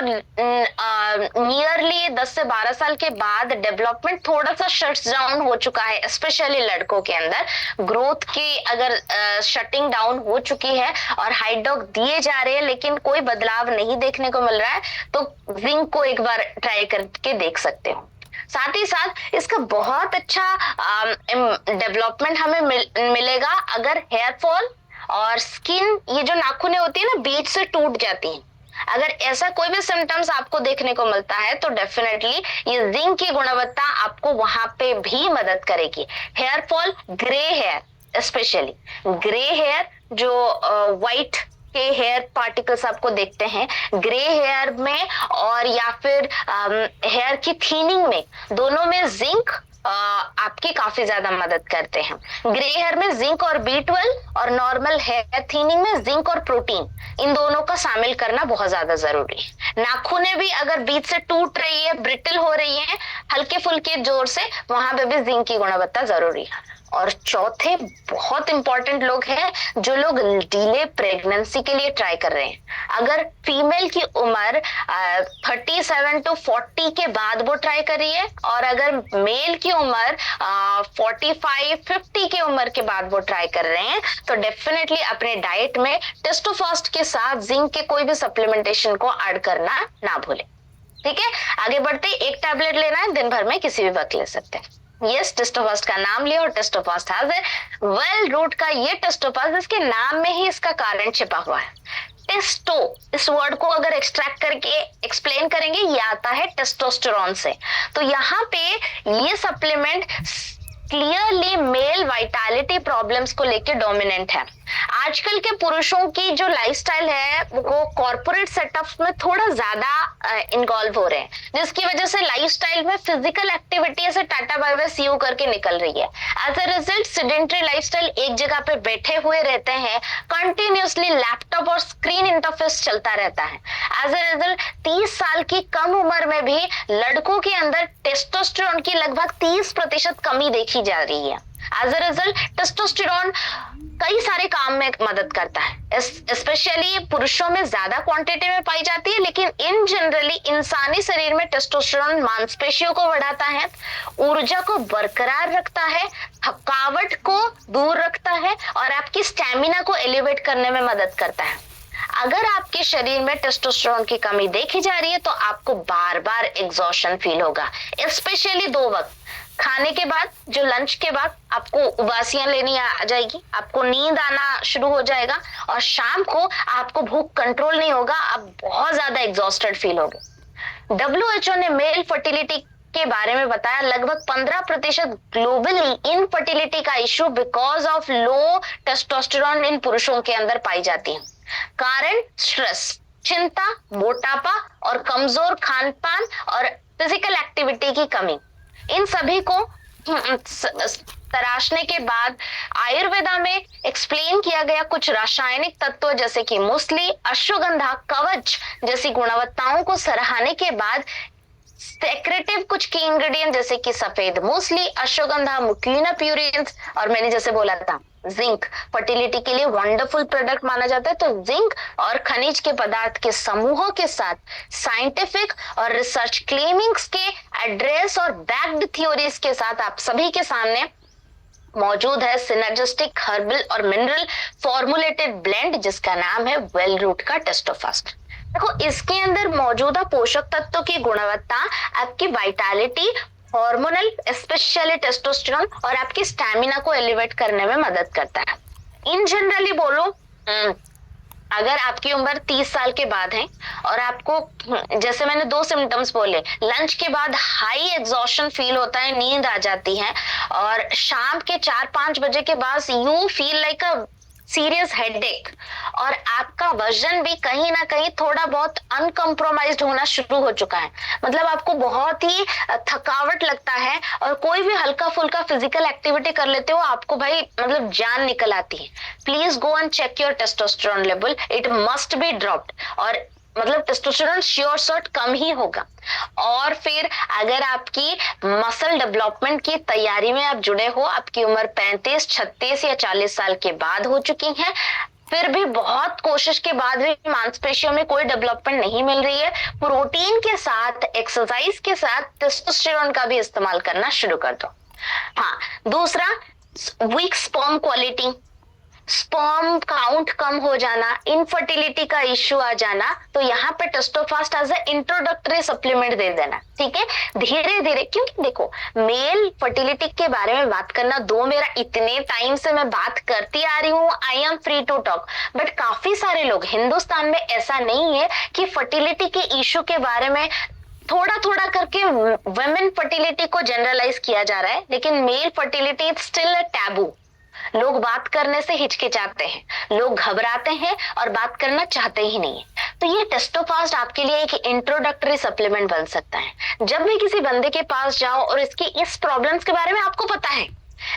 नियरली 10 से 12 साल के बाद डेवलपमेंट थोड़ा सा शट डाउन हो चुका है, स्पेशली लड़कों के अंदर ग्रोथ की अगर शटिंग डाउन हो चुकी है और हाइट डॉग दिए जा रहे हैं लेकिन कोई बदलाव नहीं देखने को मिल रहा है, तो जिंक को एक बार ट्राई करके देख सकते हो। साथ ही साथ इसका बहुत अच्छा डेवलपमेंट हमें मिलेगा अगर हेयर फॉल और स्किन, ये जो नाखूनें होती है ना बीच से टूट जाती हैं, अगर ऐसा कोई भी सिम्टम्स आपको देखने को मिलता है तो डेफिनेटली ये जिंक की गुणवत्ता आपको वहां पे भी मदद करेगी। Hair fall, grey hair, especially grey hair जो व्हाइट के हेयर पार्टिकल्स आपको देखते हैं ग्रे हेयर में, और या फिर हेयर की थीनिंग में, दोनों में जिंक आपकी काफी ज्यादा मदद करते हैं। ग्रे हेयर में जिंक और B12 और नॉर्मल हेयर थीनिंग में जिंक और प्रोटीन, इन दोनों का शामिल करना बहुत ज्यादा जरूरी है। नाखूनें भी अगर बीच से टूट रही है, ब्रिटल हो रही है हल्के फुल्के जोर से, वहां पे भी जिंक की गुणवत्ता जरूरी है। और चौथे बहुत इंपॉर्टेंट लोग हैं जो लोग डिले प्रेगनेंसी के लिए ट्राई कर रहे हैं। अगर फीमेल की उम्र 37 to 40 के बाद वो ट्राई कर रही है और अगर मेल की उम्र 45-50 की उम्र के बाद वो ट्राई कर रहे हैं, तो डेफिनेटली अपने डाइट में टेस्टोफास्ट के साथ जिंक के कोई भी सप्लीमेंटेशन को ऐड करना ना भूलें। ठीक है, आगे बढ़ते, एक टैबलेट लेना है, दिन भर में किसी भी वक्त ले सकते हैं। यस, टेस्टोफास्ट का नाम लिया और टेस्टोफास्ट हैज ए वेल रूट का ये टेस्टोफास्ट, इसके नाम में ही इसका कारण छिपा हुआ है। टेस्टो, इस वर्ड को अगर एक्सट्रैक्ट करके एक्सप्लेन करेंगे, ये आता है टेस्टोस्टेरोन से। तो यहाँ पे ये supplement clearly male vitality problems को लेके डोमिनेंट है। आजकल के पुरुषों की जो लाइफस्टाइल है वो कॉर्पोरेट सेटअप में थोड़ा ज्यादा इन्वॉल्व हो रहे हैं, जिसकी वजह से लाइफस्टाइल में फिजिकल एक्टिविटी ऐसे ta-ta bye bye see you करके निकल रही है। As a result sedentary lifestyle, एक जगह पे बैठे हुए रहते हैं, कंटिन्यूअसली लैपटॉप और स्क्रीन इंटरफेस चलता रहता है। एज अ रिजल्ट 30 साल की कम उम्र में भी लड़कों के अंदर टेस्टोस्टेरोन की लगभग 30% कमी देखी जा रही है। एज अ रिजल्ट टेस्टोस्टेरोन कई सारे काम में मदद करता है, स्पेशली पुरुषों में ज्यादा क्वांटिटी में पाई जाती है, लेकिन इन जनरली इंसानी शरीर में टेस्टोस्टेरोन मांसपेशियों को बढ़ाता है, ऊर्जा को बरकरार रखता है, थकावट को दूर रखता है और आपकी स्टैमिना को एलिवेट करने में मदद करता है। अगर आपके शरीर में टेस्टोस्टेरोन की कमी देखी जा रही है तो आपको बार बार एग्जॉशन फील होगा, स्पेशली 2 वक्त, खाने के बाद, जो लंच के बाद आपको उबासियां लेनी आ जाएगी, आपको नींद आना शुरू हो जाएगा और शाम को आपको भूख कंट्रोल नहीं होगा, आप बहुत ज्यादा एग्जॉस्टेड फील होगे। WHO ने मेल फर्टिलिटी के बारे में बताया लगभग 15% ग्लोबली इनफर्टिलिटी का issue because of low testosterone in पुरुषों के अंदर पाई जाती है। कारण स्ट्रेस, चिंता, मोटापा और कमजोर खान पान और फिजिकल एक्टिविटी की कमी, इन सभी को तराशने के बाद आयुर्वेदा में एक्सप्लेन किया गया कुछ रासायनिक तत्व जैसे कि मूसली, अश्वगंधा, कवच जैसी गुणवत्ताओं को सराहने के बाद सेक्रेटिव कुछ की इंग्रेडिएंट जैसे कि सफेद मूसली, अश्वगंधा, मुक्लिना प्यूरिन्स और मैंने जैसे बोला था जिंक फर्टिलिटी के लिए वंडरफुल प्रोडक्ट माना जाता है। तो जिंक और खनिज के पदार्थ के समूहों के साथ साइंटिफिक और रिसर्च क्लेमिंग्स के एड्रेस और बैक्ड थ्योरीज के साथ आप सभी के सामने मौजूद है सिनर्जिस्टिक हर्बल और मिनरल फॉर्मुलेटेड ब्लेंड जिसका नाम है वेल रूट का टेस्टोफास्ट। देखो इसके अंदर मौजूदा पोषक तत्वों की गुणवत्ता आपकी वाइटालिटी, हार्मोनल स्पेशली टेस्टोस्टेरोन और आपकी स्टैमिना को एलिवेट करने में मदद करता है। इन जनरली बोलो, अगर आपकी उम्र 30 साल के बाद है और आपको, जैसे मैंने 2 सिम्टम्स बोले, लंच के बाद हाई एग्जॉशन फील होता है, नींद आ जाती है, और शाम के 4-5 बजे के बाद you feel like a serious headache, और आपका वजन भी कहीं ना कहीं थोड़ा बहुत अनकम्प्रोमाइज्ड होना शुरू हो चुका है, मतलब आपको बहुत ही थकावट लगता है, और कोई भी हल्का फुल्का फिजिकल एक्टिविटी कर लेते हो आपको भाई मतलब जान निकल आती है, please go and check your testosterone level, it must be dropped, और मतलब टेस्टोस्टेरोन श्योर शॉर्ट कम ही होगा। और फिर अगर आपकी मसल डेवलपमेंट की तैयारी में आप जुड़े हो, आपकी उम्र 35, 36 या 40 साल के बाद हो चुकी है, फिर भी बहुत कोशिश के बाद भी मांसपेशियों में कोई डेवलपमेंट नहीं मिल रही है, प्रोटीन के साथ, एक्सरसाइज के साथ टेस्टोस्टेरोन का भी इस्तेमाल करना शुरू कर दो। हाँ, दूसरा, weak sperm quality, sperm count कम हो जाना, इनफर्टिलिटी का इश्यू आ जाना, तो यहाँ पे टेस्टोफास्ट एज ए इंट्रोडक्टरी सप्लीमेंट दे देना, ठीक है, धीरे धीरे। क्योंकि देखो मेल फर्टिलिटी के बारे में बात करना, दो मेरा इतने टाइम से मैं बात करती आ रही हूँ, I am free to talk, but काफी सारे लोग हिंदुस्तान में, ऐसा नहीं है कि फर्टिलिटी के इश्यू के बारे में थोड़ा थोड़ा करके वुमेन फर्टिलिटी को जनरलाइज किया जा रहा है, लेकिन mail fertility is still a taboo. लोग बात करने से हिचकिचाते हैं, लोग घबराते हैं और बात करना चाहते ही नहीं है। तो ये टेस्टोफास्ट आपके लिए एक इंट्रोडक्टरी सप्लीमेंट बन सकता है। जब भी किसी बंदे के पास जाओ और इसकी इस प्रॉब्लम्स के बारे में आपको पता है,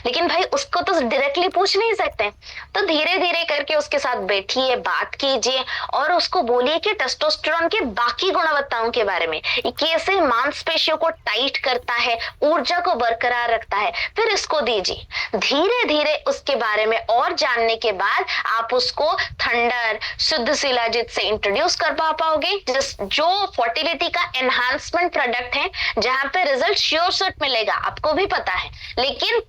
लेकिन भाई उसको तो डायरेक्टली पूछ नहीं सकते, तो धीरे धीरे करके उसके साथ बैठिए, बात कीजिए और उसको बोलिए कि टेस्टोस्टेरोन के बाकी गुणवत्ताओं के बारे में, कैसे मांसपेशियों को टाइट करता है, ऊर्जा को बरकरार रखता है, फिर इसको दीजिए। धीरे धीरे उसके बारे में और जानने के बाद आप उसको थंडर, शुद्ध शिलाजित से इंट्रोड्यूस कर पाओगे, जो फर्टिलिटी का एनहांसमेंट प्रोडक्ट है, जहां पे रिजल्ट श्योर शॉट मिलेगा, आपको भी पता है, लेकिन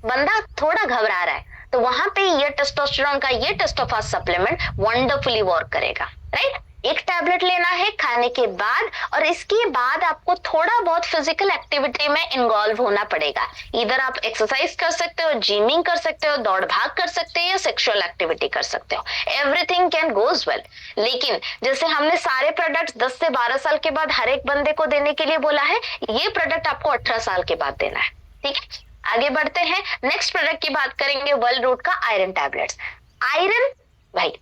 बंदा थोड़ा घबरा रहा है, तो वहां पे ये टेस्टोस्टेरोन का ये टेस्टोफास्ट सप्लीमेंट वंडरफुली वर्क करेगा, राइट। एक टैबलेट लेना है खाने के बाद, और इसके बाद आपको थोड़ा बहुत फिजिकल एक्टिविटी में इन्वॉल्व होना पड़ेगा। इधर आप एक्सरसाइज कर सकते हो, जिमिंग कर सकते हो, दौड़ भाग कर सकते हो, या सेक्सुअल एक्टिविटी कर सकते हो, एवरीथिंग कैन गोज वेल। लेकिन जैसे हमने सारे प्रोडक्ट्स 10 से 12 साल के बाद हर एक बंदे को देने के लिए बोला है, ये प्रोडक्ट आपको 18 साल के बाद देना है, ठीक है। आगे बढ़ते हैं, नेक्स्ट प्रोडक्ट की बात करेंगे, वर्ल्ड रूट का आयरन टैबलेट्स। आयरन भाई,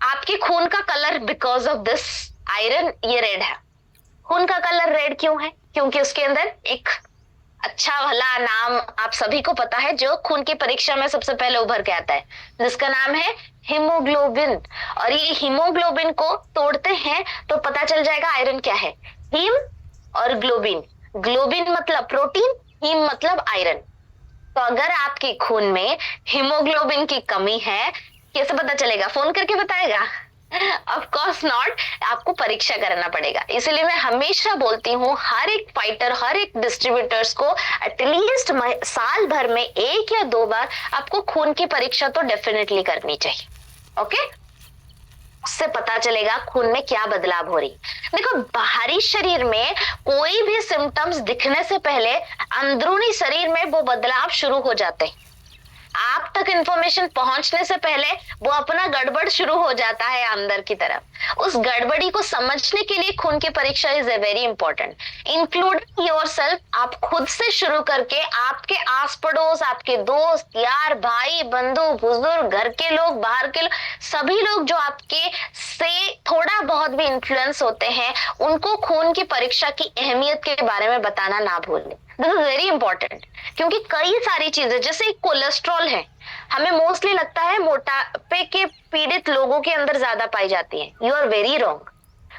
आपके खून का colour because of this iron ये रेड है। खून का कलर रेड क्यों है? क्योंकि उसके अंदर एक अच्छा भला नाम आप सभी को पता है, जो खून की परीक्षा में सबसे पहले उभर के आता है, जिसका नाम है हीमोग्लोबिन। और ये हीमोग्लोबिन को तोड़ते हैं तो पता चल जाएगा आयरन क्या है। हीम और ग्लोबिन, ग्लोबिन मतलब प्रोटीन, हीम मतलब आयरन। तो अगर आपके खून में हीमोग्लोबिन की कमी है, कैसे पता चलेगा? फोन करके बताएगा? ऑफ कोर्स नॉट, आपको परीक्षा करना पड़ेगा। इसलिए मैं हमेशा बोलती हूँ, हर एक फाइटर, हर एक डिस्ट्रीब्यूटर्स को एटलीस्ट साल भर में 1 या 2 बार आपको खून की परीक्षा तो डेफिनेटली करनी चाहिए, ओके। उससे पता चलेगा खून में क्या बदलाव हो रही। देखो, बाहरी शरीर में कोई भी सिम्टम्स दिखने से पहले अंदरूनी शरीर में वो बदलाव शुरू हो जाते हैं। आप तक इंफॉर्मेशन पहुंचने से पहले वो अपना गड़बड़ शुरू हो जाता है अंदर की तरफ। उस गड़बड़ी को समझने के लिए खून की परीक्षा is a very important, including yourself. आप खुद से शुरू करके आपके आस पड़ोस, आपके दोस्त यार, भाई बंधु बुजुर्ग, घर के लोग, बाहर के लोग, सभी लोग जो आपके से थोड़ा बहुत भी इन्फ्लुएंस होते हैं, उनको खून की परीक्षा की अहमियत के बारे में बताना ना भूलें। दिस इज वेरी इंपॉर्टेंट, क्योंकि कई सारी चीजें, जैसे कोलेस्ट्रॉल है, हमें मोस्टली लगता है मोटापे के पीड़ित लोगों के अंदर ज्यादा पाई जाती है। You are very wrong.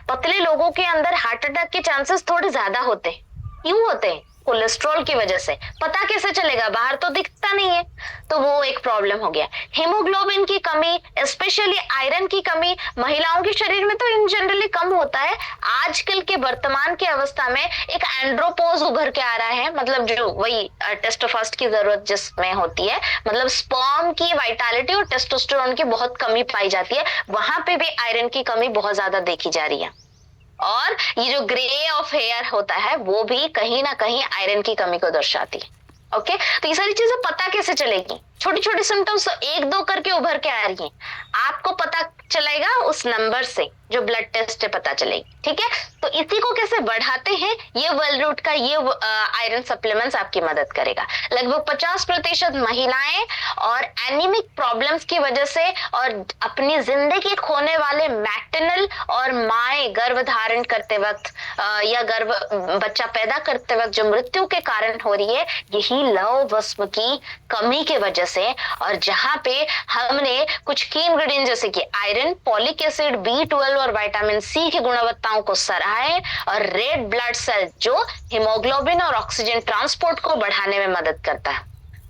पतले लोगों के अंदर हार्ट अटैक के चांसेस थोड़े ज्यादा होते हैं। क्यों होते हैं? कोलेस्ट्रॉल की वजह से। पता कैसे चलेगा, बाहर तो दिखता नहीं है, तो वो एक प्रॉब्लम हो गया। हीमोग्लोबिन की कमी, स्पेशली आयरन की कमी महिलाओं के शरीर में तो इन जनरली कम होता है। आजकल के वर्तमान की अवस्था में एक एंड्रोपोज उभर के आ रहा है, मतलब जो वही टेस्टोफास्ट की जरूरत जिसमें होती है, मतलब स्पर्म की वाइटालिटी और टेस्टोस्टेरोन की बहुत कमी पाई जाती है, वहां पे भी आयरन की कमी बहुत ज्यादा देखी जा रही है। और ये जो ग्रे ऑफ हेयर होता है वो भी कहीं ना कहीं आयरन की कमी को दर्शाती है। ओके, तो ये सारी चीजें पता कैसे चलेगी, छोटी छोटी सिम्टम्स एक दो करके उभर के आ रही हैं, आपको पता चलेगा उस नंबर से जो ब्लड टेस्ट से पता चलेगी। ठीक है, तो इसी को कैसे बढ़ाते हैं, ये वेल रूट का ये आयरन सप्लीमेंट्स आपकी मदद करेगा। लगभग 50% महिलाएं और एनीमिक प्रॉब्लम्स की वजह से और अपनी जिंदगी खोने वाले मैटरनल और माएं गर्भ धारण करते वक्त या गर्भ बच्चा पैदा करते वक्त जो मृत्यु के कारण हो रही है, यही लौह वस्म की कमी के वजह से। और जहां पे हमने कुछ की इंग्रेडिएंट जैसे कि आयरन, पॉलिक एसिड, B12 और विटामिन सी की गुणवत्ताओं को सराहे, और रेड ब्लड सेल जो हीमोग्लोबिन और ऑक्सीजन ट्रांसपोर्ट को बढ़ाने में मदद करता है।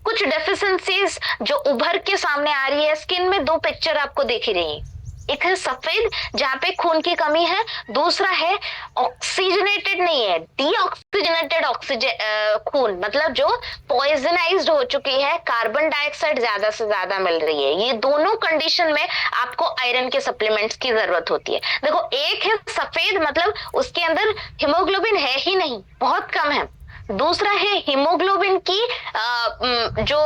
कुछ डेफिशिएंसीज जो उभर के सामने आ रही है, स्किन में दो पिक्चर आपको दिख ही रही है, एक है सफेद जहां पे खून की कमी है, दूसरा है ऑक्सीजनेटेड नहीं है, डीऑक्सीजनेटेड ऑक्सीजन खून, मतलब जो पॉइजनाइज्ड हो चुकी है, कार्बन डाइऑक्साइड ज्यादा से ज्यादा मिल रही है। ये दोनों कंडीशन में आपको आयरन के सप्लीमेंट्स की जरूरत होती है। देखो, एक है सफेद, मतलब उसके अंदर हीमोग्लोबिन है ही नहीं, बहुत कम है। दूसरा है हीमोग्लोबिन की जो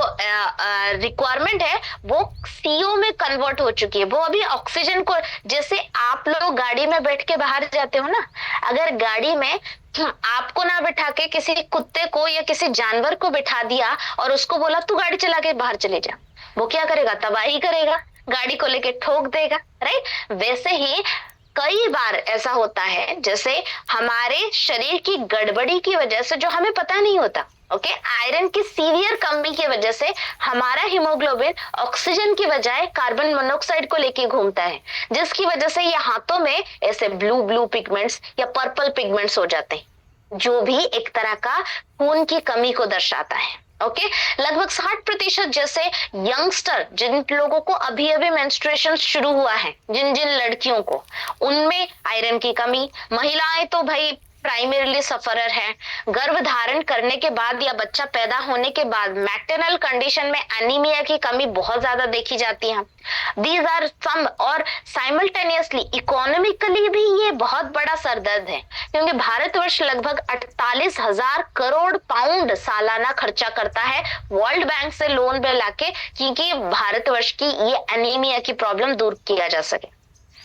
रिक्वायरमेंट है वो सीओ में कन्वर्ट हो चुकी है, वो अभी ऑक्सीजन को, जैसे आप लोग गाड़ी में बैठ के बाहर जाते हो ना, अगर गाड़ी में आपको ना बिठा के किसी कुत्ते को या किसी जानवर को बिठा दिया और उसको बोला तू गाड़ी चला के बाहर चले जा, वो क्या करेगा, तबाही करेगा, गाड़ी को लेके ठोक देगा, राइट। वैसे ही कई बार ऐसा होता है जैसे हमारे शरीर की गड़बड़ी की वजह से, जो हमें पता नहीं होता, ओके, आयरन की सीवियर कमी की वजह से हमारा हीमोग्लोबिन ऑक्सीजन की बजाय कार्बन मोनोऑक्साइड को लेके घूमता है, जिसकी वजह से ये हाथों में ऐसे ब्लू ब्लू पिगमेंट्स या पर्पल पिगमेंट्स हो जाते हैं, जो भी एक तरह का खून की कमी को दर्शाता है। ओके, लगभग 60% जैसे यंगस्टर, जिन लोगों को अभी अभी मेंस्ट्रुएशन शुरू हुआ है, जिन जिन लड़कियों को, उनमें आयरन की कमी। महिलाएं तो भाई प्राइमरीली सफरर है, गर्भ धारण करने के बाद या बच्चा पैदा होने के बाद मैटरनल कंडीशन में एनीमिया की कमी बहुत ज्यादा देखी जाती है। दीज आर सम, और साइमल्टेनियसली इकोनॉमिकली भी ये बहुत बड़ा सरदर्द है, क्योंकि भारतवर्ष लगभग 48,000 करोड़ पाउंड सालाना खर्चा करता है वर्ल्ड बैंक से लोन पे लाके, क्योंकि भारतवर्ष की ये एनीमिया की प्रॉब्लम दूर किया जा सके।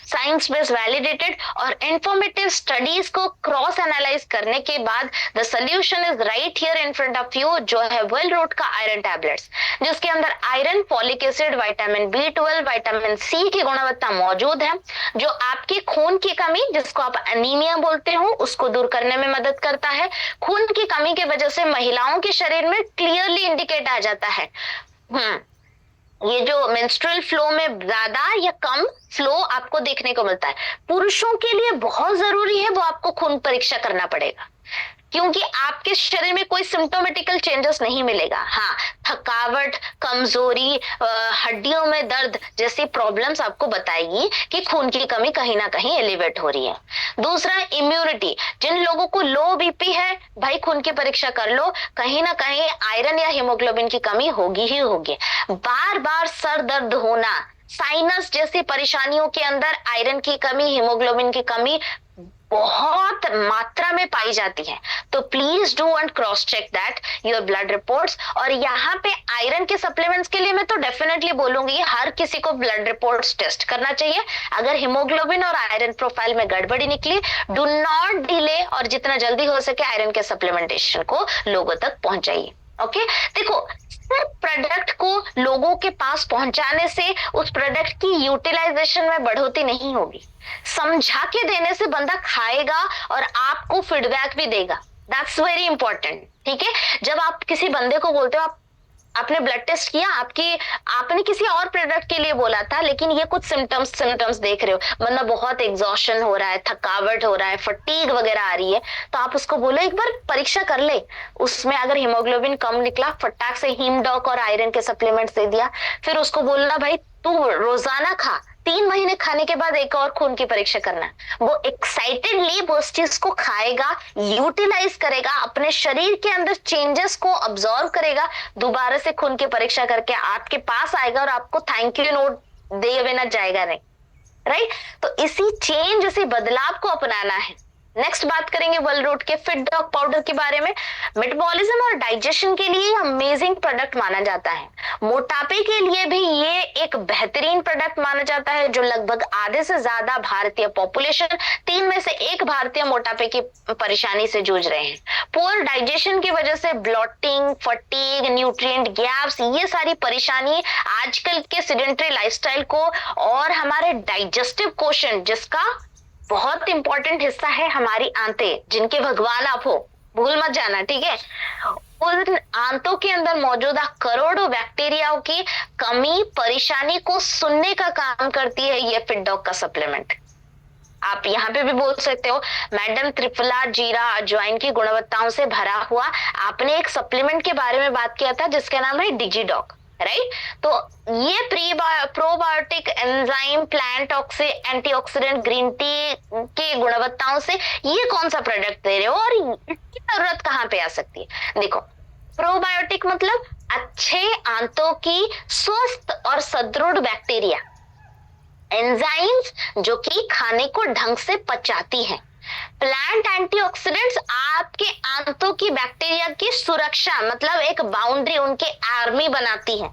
साइंस बेस्ड वैलिडेटेड और इंफॉर्मेटिव स्टडीज को क्रॉस एनालाइज करने के बाद the solution is right here in front of you, जो है वेल रूट का आयरन टैबलेट्स, जिसके अंदर iron, folic acid, vitamin B12, vitamin C की गुणवत्ता मौजूद है, जो आपकी खून की कमी, जिसको आप एनीमिया बोलते हो, उसको दूर करने में मदद करता है। खून की कमी की वजह से महिलाओं के शरीर में क्लियरली इंडिकेट आ जाता है ये जो मेंस्ट्रुअल फ्लो में ज्यादा या कम फ्लो आपको देखने को मिलता है। पुरुषों के लिए बहुत जरूरी है, वो आपको खून परीक्षा करना पड़ेगा, क्योंकि आपके शरीर में कोई सिम्टोमेटिकल चेंजेस नहीं मिलेगा। हाँ, थकावट, कमजोरी, हड्डियों में दर्द जैसी प्रॉब्लम्स आपको बताएगी कि खून की कमी कहीं ना कहीं एलिवेट हो रही है। दूसरा, इम्यूनिटी, जिन लोगों को लो बीपी है, भाई खून की परीक्षा कर लो, कहीं ना कहीं आयरन या हीमोग्लोबिन की कमी होगी ही होगी। बार बार सर दर्द होना, साइनस जैसी परेशानियों के अंदर आयरन की कमी, हीमोग्लोबिन की कमी बहुत मात्रा में पाई जाती है, तो please do and cross check that your blood reports. और यहाँ पे आयरन के सप्लीमेंट्स के लिए मैं तो डेफिनेटली बोलूंगी हर किसी को ब्लड रिपोर्ट्स टेस्ट करना चाहिए। अगर हीमोग्लोबिन और आयरन प्रोफाइल में गड़बड़ी निकली, डू नॉट डिले, और जितना जल्दी हो सके आयरन के सप्लीमेंटेशन को लोगों तक पहुंचाइए। ओके, देखो, प्रोडक्ट को लोगों के पास पहुंचाने से उस प्रोडक्ट की यूटिलाइजेशन में बढ़ोतरी नहीं होगी, समझा के देने से बंदा खाएगा और आपको फीडबैक भी देगा। That's very important. ठीक है, जब आप किसी बंदे को बोलते हो आप आपने ब्लड टेस्ट किया, आपने किसी और प्रोडक्ट के लिए बोला था, लेकिन ये कुछ सिम्टम्स देख रहे हो, मतलब बहुत एग्जॉशन हो रहा है, थकावट हो रहा है, फटीग वगैरह आ रही है, तो आप उसको बोलो एक बार परीक्षा कर ले। उसमें अगर हीमोग्लोबिन कम निकला, फटाक से हीम डॉक और आयरन के सप्लीमेंट्स दे दिया। फिर उसको बोलना भाई तू रोजाना खा, 3 महीने खाने के बाद एक और खून की परीक्षा करना। वो एक्साइटेडली वो उस चीज को खाएगा, यूटिलाइज करेगा, अपने शरीर के अंदर चेंजेस को ऑब्जर्व करेगा, दोबारा से खून की परीक्षा करके आपके पास आएगा और आपको थैंक यू नोट दे बिना जाएगा नहीं। राइट? तो इसी चेंज, इसी बदलाव को अपनाना है। नेक्स्ट बात करेंगे वलरूट के फिट डॉग पाउडर के बारे में। मेटाबॉलिज्म और डाइजेशन के लिए अमेजिंग प्रोडक्ट माना जाता है। मोटापे के लिए भी ये एक बेहतरीन प्रोडक्ट माना जाता है, जो लगभग आधे से ज्यादा भारतीय पॉपुलेशन, 3 में से 1 भारतीय मोटापे की परेशानी से जूझ रहे हैं। पुअर डाइजेशन की वजह से ब्लॉटिंग, फटीग, न्यूट्रिएंट गैप्स, ये सारी परेशानी आजकल के सेडेंटरी लाइफस्टाइल को और हमारे डाइजेस्टिव कोशेंट, जिसका बहुत इंपॉर्टेंट हिस्सा है हमारी आंतें, जिनके भगवान आप हो, भूल मत जाना, ठीक है? उन आंतों के अंदर मौजूदा करोड़ों बैक्टीरियाओं की कमी, परेशानी को सुनने का काम करती है ये फिट डॉग का सप्लीमेंट। आप यहाँ पे भी बोल सकते हो मैडम त्रिफला, जीरा, अजवाइन की गुणवत्ताओं से भरा हुआ। आपने एक सप्लीमेंट के बारे में बात किया था जिसका नाम है डिजीडॉग, राइट? तो ये probiotic enzyme, plant antioxidant, green tea के गुणवत्ताओं से ये कौन सा प्रोडक्ट दे रहे हो और इसकी जरूरत कहाँ पे आ सकती है? देखो, प्रोबायोटिक मतलब अच्छे आंतों की स्वस्थ और सुदृढ़ बैक्टीरिया, एंजाइम्स जो कि खाने को ढंग से पचाती हैं, प्लांट एंटीऑक्सीडेंट्स आपके आंतों की बैक्टीरिया की सुरक्षा, मतलब एक बाउंड्री, उनके आर्मी बनाती है।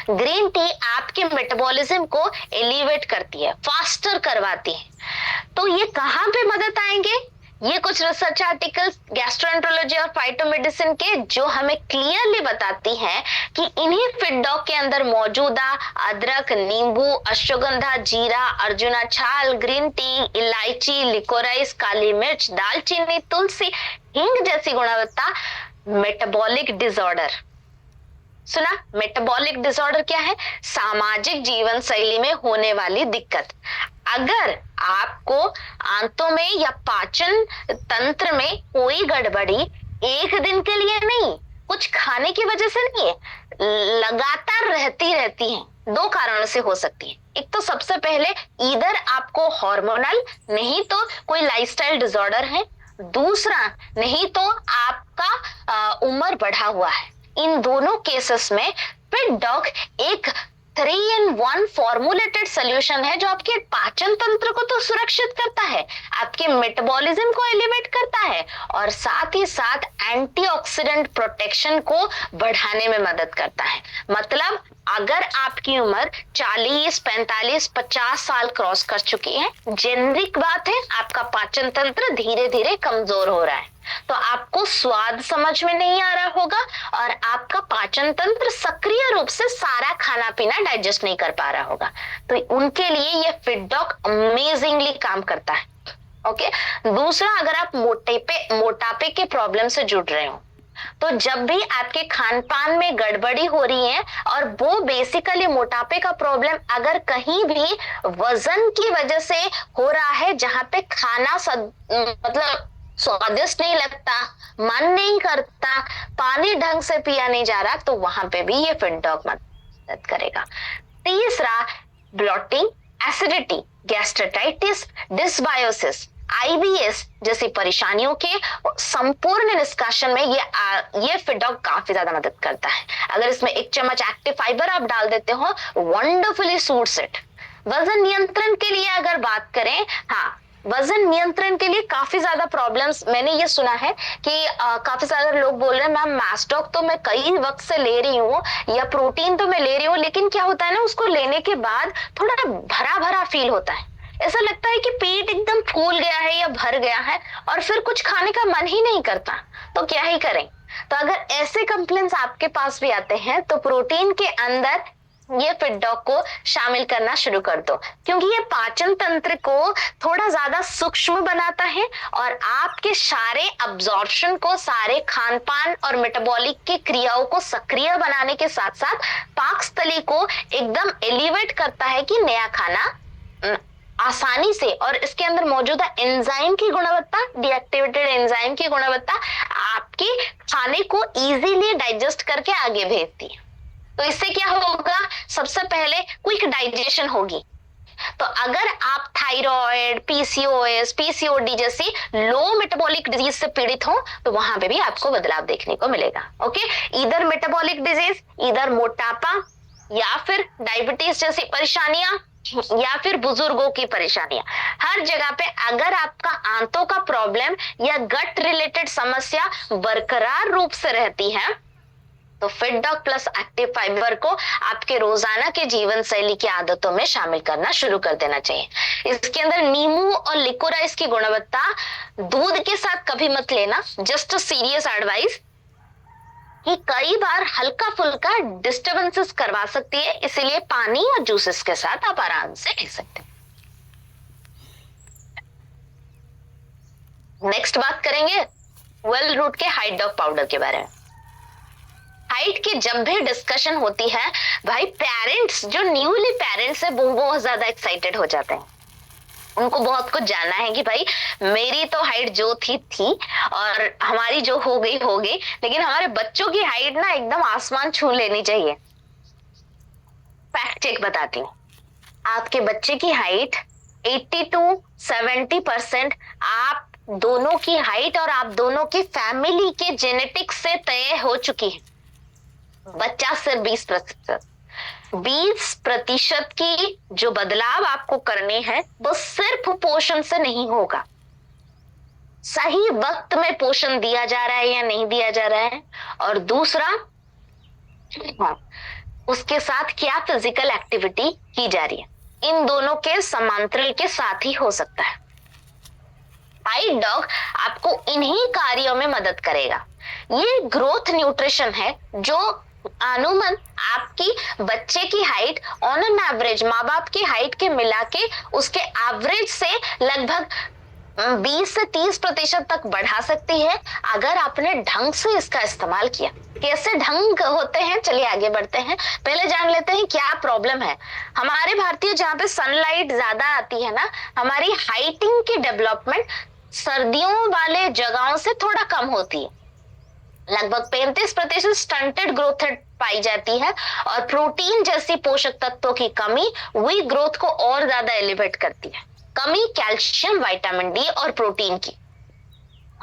ग्रीन टी आपके मेटाबॉलिज्म को एलिवेट करती है, फास्टर करवाती है। तो ये कहाँ पे मदद आएंगे? ये कुछ रिसर्च आर्टिकल्स गैस्ट्रोएंटरोलॉजी और फाइटोमेडिसिन के, जो हमें क्लियरली बताती हैं कि इन्हीं फिट डॉग के अंदर मौजूदा अदरक, नींबू, अश्वगंधा, जीरा, अर्जुना छाल, ग्रीन टी, इलायची, लिकोराइस, काली मिर्च, दालचीनी, तुलसी, हींग जैसी गुणवत्ता मेटाबॉलिक डिसऑर्डर, सुना? मेटाबॉलिक डिसऑर्डर क्या है? सामाजिक जीवन शैली में होने वाली दिक्कत। अगर आपको आंतों में या पाचन तंत्र में कोई गड़बड़ी एक दिन के लिए नहीं, कुछ खाने की वजह से नहीं है, लगातार रहती है, 2 कारणों से हो सकती है। एक तो सबसे पहले इधर आपको हार्मोनल, नहीं तो कोई लाइफस्टाइल डिसऑर्डर है, दूसरा नहीं तो आपका उम्र बढ़ा हुआ है। इन दोनों केसेस में फिट डॉग एक 3-in-1 फॉर्मुलेटेड सोल्यूशन है, जो आपके पाचन तंत्र को तो सुरक्षित करता है, आपके मेटाबॉलिज्म को एलिवेट करता है और साथ ही साथ एंटीऑक्सीडेंट प्रोटेक्शन को बढ़ाने में मदद करता है। मतलब अगर आपकी उम्र 40, 45, 50 साल क्रॉस कर चुकी है, जेनरिक बात है, आपका पाचन तंत्र धीरे धीरे कमजोर हो रहा है, तो आपको स्वाद समझ में नहीं आ रहा होगा और आपका पाचन तंत्र सक्रिय रूप से सारा खाना पीना डाइजेस्ट नहीं कर पा रहा होगा। तो उनके लिए ये फिट डॉग अमेजिंगली काम करता है। ओके, दूसरा, अगर आप मोटापे के प्रॉब्लम से जुड़ रहे हो, तो जब भी आपके खान पान में गड़बड़ी हो रही है, और वो बेसिकली मोटापे का प्रॉब्लम अगर कहीं भी वजन की वजह से हो रहा है, जहां पे खाना मतलब स्वादिष्ट नहीं लगता, मन नहीं करता, पानी ढंग से पिया नहीं जा रहा, तो वहां पे भी ये फिट डॉग मदद करेगा। तीसरा, blotting, acidity, gastritis, dysbiosis, IBS जैसी परेशानियों के संपूर्ण निष्कासन में ये फिट डॉग काफी ज्यादा मदद करता है। अगर इसमें 1 चम्मच एक्टिव फाइबर आप डाल देते हो, वंडरफुली सूट्स इट। वजन नियंत्रण के लिए अगर बात करें, हाँ, वजन नियंत्रण के लिए काफी ज्यादा प्रॉब्लम्स मैंने ये सुना है कि काफी सारे लोग बोल रहे हैं मैम मैस्टॉक तो मैं कई वक्त से ले रही हूँ, या प्रोटीन तो मैं ले रही हूँ, लेकिन क्या होता है ना, उसको लेने के बाद थोड़ा भरा भरा फील होता है, ऐसा लगता है कि पेट एकदम फूल गया है या भर गया है और फिर कुछ खाने का मन ही नहीं करता। तो क्या ही करें? तो अगर ऐसे कंप्लेंट्स आपके पास भी आते हैं, तो प्रोटीन के अंदर ये फिट डॉग को शामिल करना शुरू कर दो, क्योंकि ये पाचन तंत्र को थोड़ा ज्यादा सूक्ष्म बनाता है और आपके सारे अब्जॉर्प्शन को, सारे खान पान और मेटाबॉलिक की क्रियाओं को सक्रिय बनाने के साथ साथ पाकस्थली को एकदम एलिवेट करता है कि नया खाना आसानी से, और इसके अंदर मौजूदा एंजाइम की गुणवत्ता, डीएक्टिवेटेड एंजाइम की गुणवत्ता आपके खाने को इजीली डाइजेस्ट करके आगे भेजती है। तो इससे क्या होगा, सबसे पहले क्विक डाइजेशन होगी। तो अगर आप थायराइड, पीसीओएस, पीसीओडी जैसी लो मेटाबॉलिक डिजीज से पीड़ित हो तो वहां पे भी आपको बदलाव देखने को मिलेगा। ओके, इधर मेटाबॉलिक डिजीज, इधर मोटापा, या फिर डायबिटीज जैसी परेशानियां, या फिर बुजुर्गों की परेशानियां, हर जगह पे अगर आपका आंतों का प्रॉब्लम या गट रिलेटेड समस्या बरकरार रूप से रहती है तो fit dog plus active fibre को आपके रोजाना के जीवन शैली की आदतों में शामिल करना शुरू कर देना चाहिए। इसके अंदर नींबू और लिकोराइस की गुणवत्ता दूध के साथ कभी मत लेना, जस्ट सीरियस एडवाइस, कि कई बार हल्का फुल्का डिस्टर्बेंसेस करवा सकती है, इसीलिए पानी या जूसेस के साथ आप आराम से ले सकते हैं। नेक्स्ट बात करेंगे वेल रूट के हाइट डॉग पाउडर के बारे में। हाइट की जब भी डिस्कशन होती है भाई, पेरेंट्स जो न्यूली पेरेंट्स है वो बहुत ज्यादा एक्साइटेड हो जाते हैं। उनको बहुत कुछ जानना है कि भाई मेरी तो हाइट जो थी और हमारी जो हो गई हो गई, लेकिन हमारे बच्चों की हाइट ना एकदम आसमान छू लेनी चाहिए। फैक्ट चेक बताती हूँ, आपके बच्चे की हाइट 80 to 70% आप दोनों की हाइट और आप दोनों की फैमिली के जेनेटिक्स से तय हो चुकी है। बच्चा सिर्फ 20% की जो बदलाव आपको करने हैं वो सिर्फ पोषण से नहीं होगा। सही वक्त में पोषण दिया जा रहा है या नहीं दिया जा रहा है, और दूसरा उसके साथ क्या फिजिकल एक्टिविटी की जा रही है, इन दोनों के समांतरल के साथ ही हो सकता है। हाइट डॉग आपको इन्हीं कार्यों में मदद करेगा। ये ग्रोथ न्यूट्रिशन है जो अनुमान आपकी बच्चे की हाइट ऑन एन एवरेज माँ बाप की हाइट के मिला के उसके एवरेज से लगभग 20 से 30% तक बढ़ा सकती है, अगर आपने ढंग से इसका इस्तेमाल किया। कैसे ढंग होते हैं, चलिए आगे बढ़ते हैं। पहले जान लेते हैं क्या प्रॉब्लम है। हमारे भारतीय जहाँ पे सनलाइट ज्यादा आती है ना, हमारी हाइटिंग की डेवलपमेंट सर्दियों वाले जगहों से थोड़ा कम होती है। लगभग 35% स्टंटेड ग्रोथ पाई जाती है, और प्रोटीन जैसी पोषक तत्वों की कमी वही ग्रोथ को और ज्यादा एलिवेट करती है। कमी कैल्शियम, विटामिन डी और प्रोटीन की।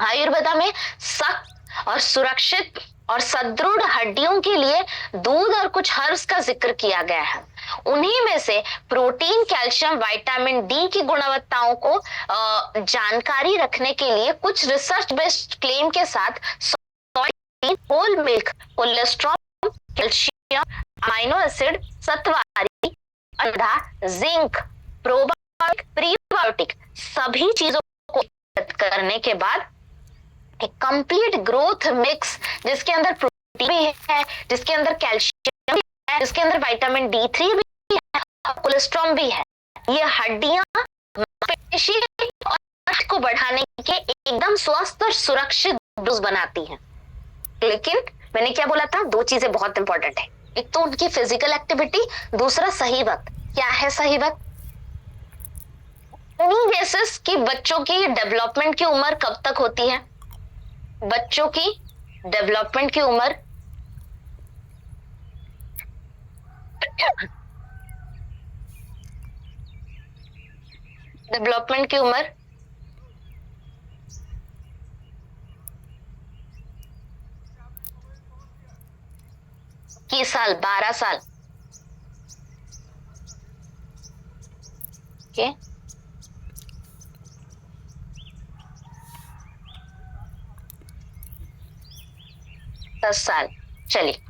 आयुर्वेदा में सख्त और सुरक्षित और सुदृढ़ हड्डियों के लिए दूध और कुछ हर्ब्स का जिक्र किया गया है। उन्हीं में से प्रोटीन, कैल्शियम, विटामिन डी की गुणवत्ताओं को जानकारी रखने के लिए कुछ रिसर्च बेस्ड क्लेम के साथ whole milk, cholesterol, calcium, amino acid, सत्वारी, अंडा, जिंक, प्रोबायोटिक, प्रीबायोटिक सभी चीजों को करने के बाद एक कंप्लीट ग्रोथ मिक्स, जिसके अंदर प्रोटीन भी है, जिसके अंदर कैल्शियम भी है, जिसके अंदर विटामिन D3 भी है, कोलेस्ट्रॉल भी है। ये हड्डियां, पेशी और रक्त को बढ़ाने के एकदम स्वस्थ और सुरक्षित डोज बनाती हैं। लेकिन मैंने क्या बोला था, दो चीजें बहुत इंपॉर्टेंट है। एक तो उनकी फिजिकल एक्टिविटी, दूसरा सही वक्त। क्या है सही वक्त? एनी गेसेस कि बच्चों की डेवलपमेंट की उम्र कब तक होती है? बच्चों की डेवलपमेंट की उम्र डेवलपमेंट की उम्र 21 साल, 12 साल। ओके, 10 साल। चलिए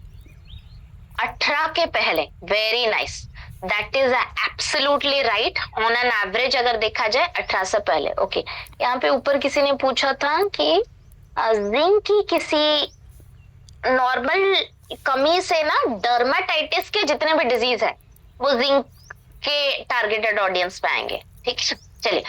18 के पहले, very nice, that is absolutely right. On an average अगर देखा जाए 18 से पहले। ओके, यहाँ पे ऊपर किसी ने पूछा था कि जिंक की किसी नॉर्मल कमी से ना डर्माटाइटिस के जितने भी डिजीज है वो जिंक के टारगेटेड ऑडियंस पे आएंगे। ठीक है, चलिए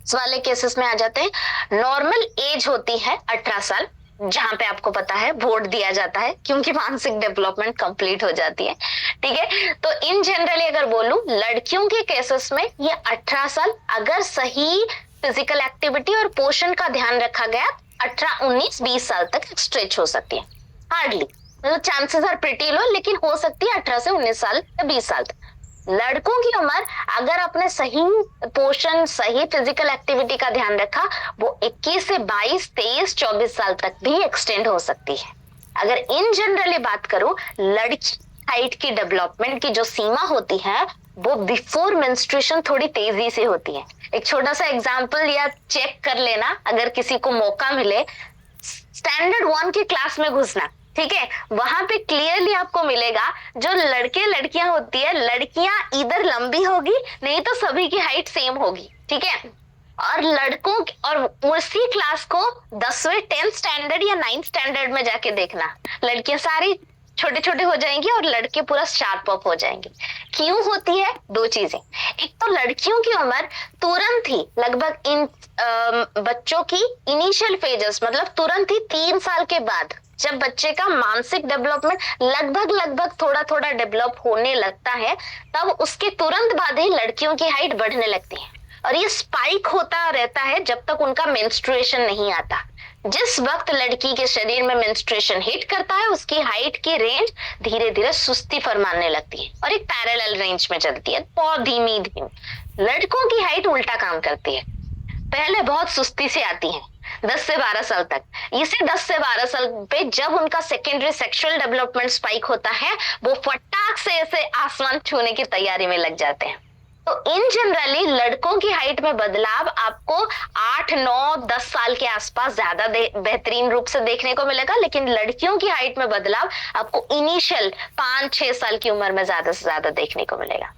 इस वाले केसेस में आ जाते हैं। नॉर्मल एज होती है 18 साल, जहां पे आपको पता है वोट दिया जाता है क्योंकि मानसिक डेवलपमेंट कंप्लीट हो जाती है। ठीक है, तो इन जनरली अगर बोलूं लड़कियों के केसेस में ये 18 साल, अगर सही फिजिकल एक्टिविटी और पोषण का ध्यान रखा गया 18, 19, 20 साल तक स्ट्रेच हो सकती है। हार्डली, मतलब चांसेस आर प्रिटी लो, लेकिन हो सकती है 18 से 19 साल या 20 साल तक। लड़कों की उम्र अगर आपने सही पोषण, सही फिजिकल एक्टिविटी का ध्यान रखा, वो 21 से 22, 23, 24 साल तक भी एक्सटेंड हो सकती है। अगर इन जनरली बात करूं, लड़की हाइट की डेवलपमेंट की जो सीमा होती है वो बिफोर मेंस्ट्रुएशन थोड़ी तेजी से होती है। एक छोटा सा एग्जांपल या चेक कर लेना, अगर किसी को मौका मिले स्टैंडर्ड 1 की क्लास में घुसना, ठीक है, वहां पे क्लियरली आपको मिलेगा जो लड़के लड़कियां होती है, लड़कियां इधर लंबी होगी, नहीं तो सभी की हाइट सेम होगी। ठीक है, और लड़कों और उसी क्लास को 10वें 10th स्टैंडर्ड या 9th स्टैंडर्ड में जाके देखना, लड़कियां सारी छोटे छोटे हो जाएंगी और लड़के पूरा शार्प अप हो जाएंगे। क्यों होती है? दो चीजें। एक तो लड़कियों की उम्र तुरंत ही लगभग इन बच्चों की इनिशियल फेजेस, मतलब तुरंत ही 3 साल के बाद जब बच्चे का मानसिक डेवलपमेंट लगभग थोड़ा थोड़ा डेवलप होने लगता है, तब उसके तुरंत बाद ही लड़कियों की हाइट बढ़ने लगती है। और ये स्पाइक होता रहता है जब तक उनका मेंस्ट्रुएशन नहीं आता। जिस वक्त लड़की के शरीर में मेंस्ट्रुएशन हिट करता है, उसकी हाइट की रेंज धीरे धीरे सुस्ती फरमाने लगती है और एक पैरेलल रेंज में चलती है, बहुत धीमी धीमी। लड़कों की हाइट उल्टा काम करती है, पहले बहुत सुस्ती से आती है 10 से 12 साल तक। इसे 10 से 12 साल पे जब उनका सेकेंडरी सेक्सुअल डेवलपमेंट स्पाइक होता है, वो फटाक से ऐसे आसमान छूने की तैयारी में लग जाते हैं। तो इन जनरली लड़कों की हाइट में बदलाव आपको 8, 9, 10 साल के आसपास ज्यादा बेहतरीन रूप से देखने को मिलेगा, लेकिन लड़कियों की हाइट में बदलाव आपको इनिशियल 5, 6 साल की उम्र में ज्यादा से ज्यादा देखने को मिलेगा।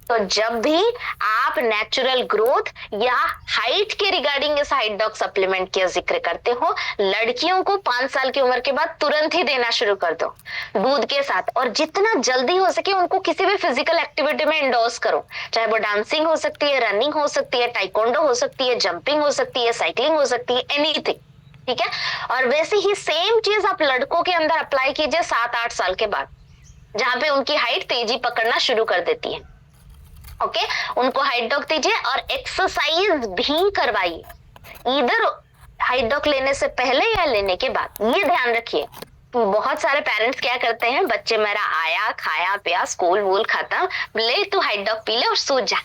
तो जब भी आप नेचुरल ग्रोथ या हाइट के रिगार्डिंग इस हाइट डॉग सप्लीमेंट का जिक्र करते हो, लड़कियों को 5 साल की उम्र के बाद तुरंत ही देना शुरू कर दो दूध के साथ, और जितना जल्दी हो सके उनको किसी भी फिजिकल एक्टिविटी में इंडोर्स करो, चाहे वो डांसिंग हो सकती है, रनिंग हो सकती है, टाइकोंडो हो सकती है, जंपिंग हो सकती है, साइकिलिंग हो सकती है, एनीथिंग। ठीक है, और वैसे ही सेम चीज आप लड़कों के अंदर अप्लाई कीजिए 7-8 साल के बाद, जहां पे उनकी हाइट तेजी पकड़ना शुरू कर देती है। ओके, उनको हाइट डॉग दीजिए और एक्सरसाइज भी करवाइए, इधर हाइट डॉग लेने से पहले या लेने के बाद। ये ध्यान रखिए, बहुत सारे पेरेंट्स क्या करते हैं, बच्चे मेरा आया, खाया पिया, स्कूल वूल खत्म, ले तू हाइट डॉग पी ले और सो जा।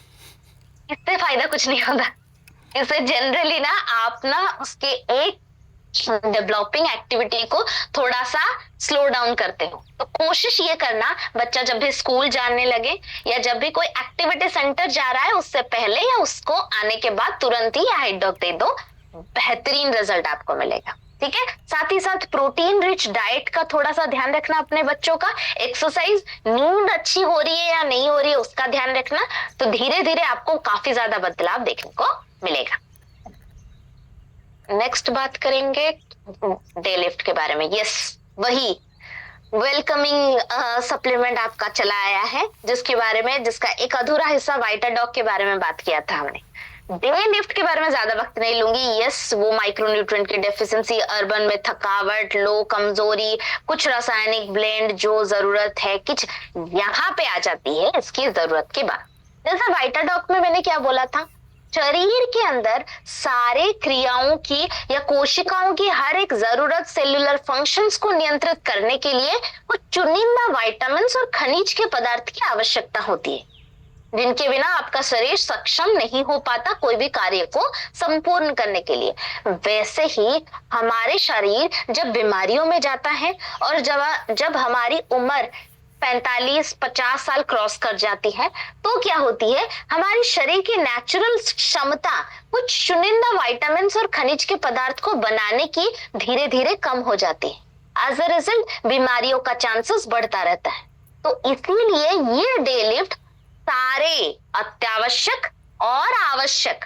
इससे फायदा कुछ नहीं होता। इससे जनरली ना आप ना उसके एक डेवलपिंग एक्टिविटी को थोड़ा सा स्लो डाउन करते हो। तो कोशिश ये करना, बच्चा जब भी स्कूल जाने लगे या जब भी कोई एक्टिविटी सेंटर जा रहा है, उससे पहले या उसको आने के बाद तुरंत ही हाइट डॉग दे दो, बेहतरीन रिजल्ट आपको मिलेगा। ठीक है, साथ ही साथ प्रोटीन रिच डाइट का थोड़ा सा ध्यान रखना अपने बच्चों का, एक्सरसाइज, नींद अच्छी हो रही है या नहीं हो रही है उसका ध्यान रखना, तो धीरे धीरे आपको काफी ज्यादा बदलाव देखने को मिलेगा। नेक्स्ट बात करेंगे डे लिफ्ट के बारे में। यस, वही वेलकमिंग सप्लीमेंट आपका चला आया है, जिसके बारे में, जिसका एक अधूरा हिस्सा वाइटाडॉग के बारे में बात किया था हमने। डे लिफ्ट के बारे में ज्यादा वक्त नहीं लूंगी। यस, वो माइक्रोन्यूट्रिएंट की डेफिशिएंसी, अर्बन में थकावट, लो कमजोरी, कुछ रासायनिक ब्लेंड जो जरूरत है कुछ यहाँ पे आ जाती है इसकी जरूरत के बाद। जैसा वाइटाडॉग में मैंने क्या बोला था, शरीर के अंदर सारे क्रियाओं की या कोशिकाओं की हर एक जरूरत, सेल्यूलर फंक्शंस को नियंत्रित करने के लिए कुछ चुनिंदा विटामिन्स और खनिज के पदार्थ की आवश्यकता होती है, जिनके बिना आपका शरीर सक्षम नहीं हो पाता कोई भी कार्य को संपूर्ण करने के लिए। वैसे ही हमारे शरीर जब बीमारियों में जाता है और जब हमारी उम्र 45-50 साल क्रॉस कर जाती है, तो क्या होती है, हमारे शरीर की नेचुरल क्षमता कुछ चुनिंदा विटामिन्स और खनिज के पदार्थ को बनाने की धीरे धीरे कम हो जाती है। एज अ रिजल्ट बीमारियों का चांसेस बढ़ता रहता है। तो इसीलिए ये डे लिफ्ट सारे अत्यावश्यक और आवश्यक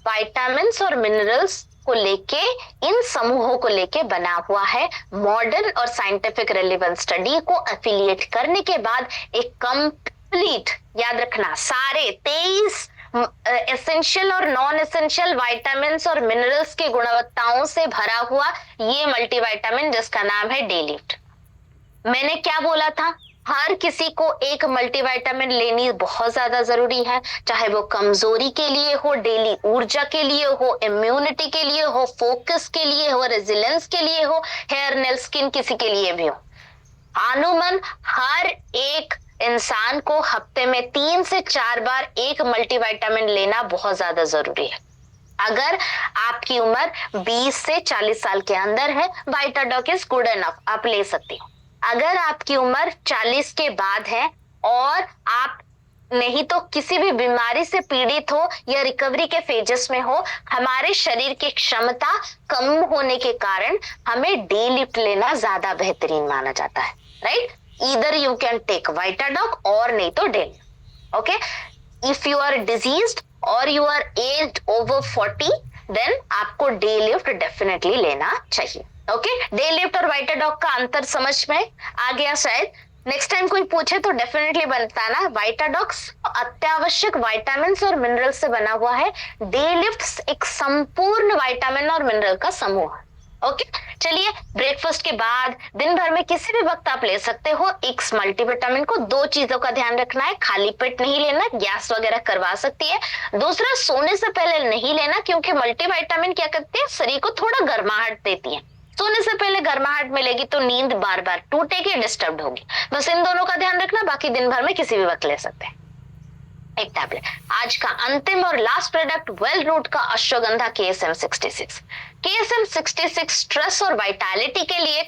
विटामिन्स और मिनरल्स को लेके, इन समूहों को लेके बना हुआ है। मॉडर्न और साइंटिफिक रेलेवेंस स्टडी को एफिलिएट करने के बाद एक कंप्लीट, याद रखना, सारे 23 एसेंशियल और नॉन एसेंशियल विटामिन्स और मिनरल्स की गुणवत्ताओं से भरा हुआ ये मल्टीविटामिन जिसका नाम है डे लिफ्ट। मैंने क्या बोला था, हर किसी को एक मल्टीविटामिन लेनी बहुत ज्यादा जरूरी है, चाहे वो कमजोरी के लिए हो, डेली ऊर्जा के लिए हो, इम्यूनिटी के लिए हो, फोकस के लिए हो, रेजिलेंस के लिए हो, हेयर नेल स्किन किसी के लिए भी हो। अनुमन हर एक इंसान को हफ्ते में 3 से 4 बार एक मल्टीविटामिन लेना बहुत ज्यादा जरूरी है। अगर आपकी उम्र 20 से 40 साल के अंदर है, वाइटाडॉक इज गुड इनफ, आप ले सकती हो। अगर आपकी उम्र 40 के बाद है और आप नहीं तो किसी भी बीमारी से पीड़ित हो या रिकवरी के फेजेस में हो, हमारे शरीर की क्षमता कम होने के कारण हमें डे लिफ्ट लेना ज्यादा बेहतरीन माना जाता है, right? Either you can take Vitadoc और नहीं तो day lift. Okay, if you are diseased और you are aged over 40 then आपको डे लिफ्ट डेफिनेटली लेना चाहिए। ओके, डे लिफ्ट और वाइटाडॉक का अंतर समझ में आ गया शायद। नेक्स्ट टाइम कोई पूछे तो डेफिनेटली बताना, वाइटाडॉक्स अत्यावश्यक विटामिन और मिनरल से बना हुआ है, डे लिफ्ट एक संपूर्ण विटामिन और मिनरल का समूह है। ओके, चलिए, ब्रेकफास्ट के बाद दिन भर में किसी भी वक्त आप ले सकते हो एक मल्टीविटामिन को। 2 चीजों का ध्यान रखना है, खाली पेट नहीं लेना, गैस वगैरह करवा सकती है। दूसरा, सोने से पहले नहीं लेना, क्योंकि मल्टीविटामिन क्या करती है, शरीर को थोड़ा गर्माहट देती है। सोने से पहले गर्माहट मिलेगी तो नींद बार बार टूटेगी, डिस्टर्ब होगी। बस इन दोनों का ध्यान रखना, बाकी दिन भर में किसी भी वक्त ले सकते हैं एक टैबलेट। आज का अंतिम और लास्ट प्रोडक्ट वेल रूट का अश्वगंधा KSM-66। KSM-66 स्ट्रेस और वाइटैलिटी के लिए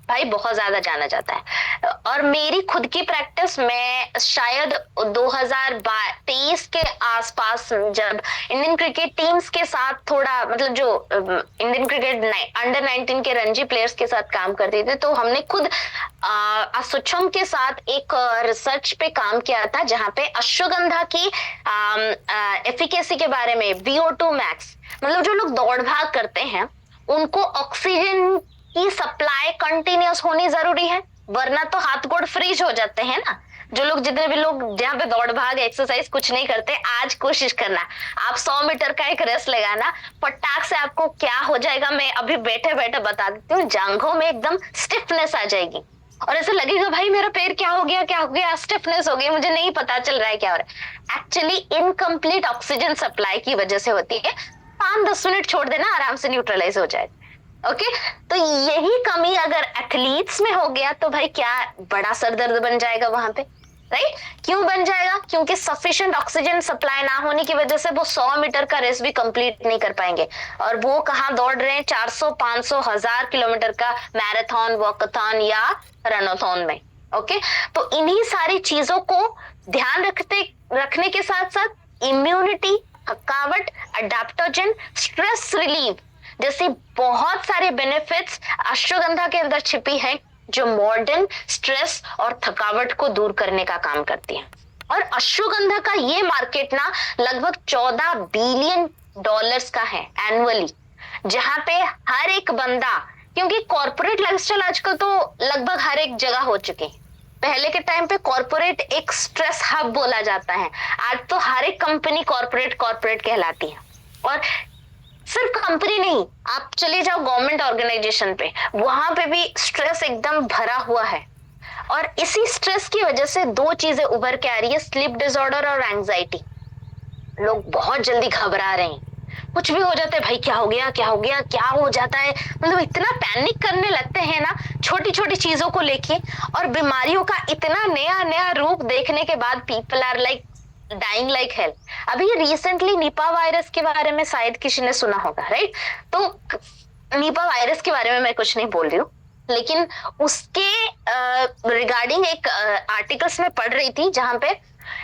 भाई बहुत ज्यादा जाना जाता है। और मेरी खुद की प्रैक्टिस में शायद 2023 के आसपास, जब इंडियन क्रिकेट टीम्स के साथ थोड़ा, मतलब जो इंडियन क्रिकेट अंडर 19 के रणजी प्लेयर्स के साथ काम करते थे, तो हमने खुद असुचम के साथ एक रिसर्च पे काम किया था, जहां पे अश्वगंधा की एफिकेसी के बारे में, VO2 मैक्स, मतलब जो लोग दौड़ भाग करते हैं उनको ऑक्सीजन की सप्लाई कंटिन्यूस होनी जरूरी है, वरना तो हाथ गोड़ फ्रीज हो जाते हैं ना। जो लोग, जितने भी लोग जहाँ पे दौड़ भाग एक्सरसाइज कुछ नहीं करते, आज कोशिश करना, आप 100 मीटर का एक रेस लगाना, फटाक से आपको क्या हो जाएगा, मैं अभी बैठे बैठे बता देती हूँ, जांघों में एकदम स्टिफनेस आ जाएगी और ऐसे लगेगा भाई मेरा पैर क्या हो गया, स्टिफनेस हो गई, मुझे नहीं पता चल रहा है क्या हो रहा है। एक्चुअली इनकम्प्लीट ऑक्सीजन सप्लाई की वजह से होती है। 5-10 मिनट छोड़ देना, आराम से न्यूट्रलाइज हो जाए। ओके, तो यही कमी अगर एथलीट्स में हो गया तो भाई क्या बड़ा सरदर्द बन जाएगा वहां पे, राइट? क्यों बन जाएगा? क्योंकि सफिशिएंट ऑक्सीजन सप्लाई ना होने की वजह से वो 100 मीटर का रेस भी कंप्लीट नहीं कर पाएंगे। और वो कहाँ दौड़ रहे हैं, 400, 500, 1000 किलोमीटर का मैराथन, वॉकाथन या रनोथॉन में। ओके, तो इन्हीं सारी चीजों को ध्यान रखने के साथ साथ इम्यूनिटी, थकावट, अडेप्टोजन, स्ट्रेस रिलीफ जैसी बहुत सारे बेनिफिट्स अश्वगंधा के अंदर छिपी है, जो मॉडर्न स्ट्रेस और थकावट को दूर करने का काम करती है। और अश्वगंधा का ये मार्केट ना लगभग $14 बिलियन का है एनुअली, जहां पे हर एक बंदा, क्योंकि कॉर्पोरेट लाइफस्टाइल आजकल तो लगभग हर एक जगह हो चुके हैं। पहले के टाइम पे कॉर्पोरेट एक स्ट्रेस हब बोला जाता है, आज तो हर एक कंपनी कॉर्पोरेट कहलाती है। और सिर्फ कंपनी नहीं, आप चले जाओ गवर्नमेंट ऑर्गेनाइजेशन पे, वहां पे भी स्ट्रेस एकदम भरा हुआ है। और इसी स्ट्रेस की वजह से 2 चीजें उभर के आ रही है, स्लीप डिसऑर्डर और एंजाइटी। लोग बहुत जल्दी घबरा रहे हैं, कुछ भी हो जाता है, भाई क्या हो गया, क्या हो जाता है, मतलब इतना पैनिक करने लगते हैं ना छोटी छोटी चीजों को लेके। और बीमारियों का इतना नया रूप देखने के बाद people are like dying like hell. अभी रिसेंटली निपा वायरस के बारे में शायद किसी ने सुना होगा, राइट? तो निपा वायरस के बारे में मैं कुछ नहीं बोल रही हूँ, लेकिन उसके रिगार्डिंग एक आर्टिकल्स में पढ़ रही थी, जहां पे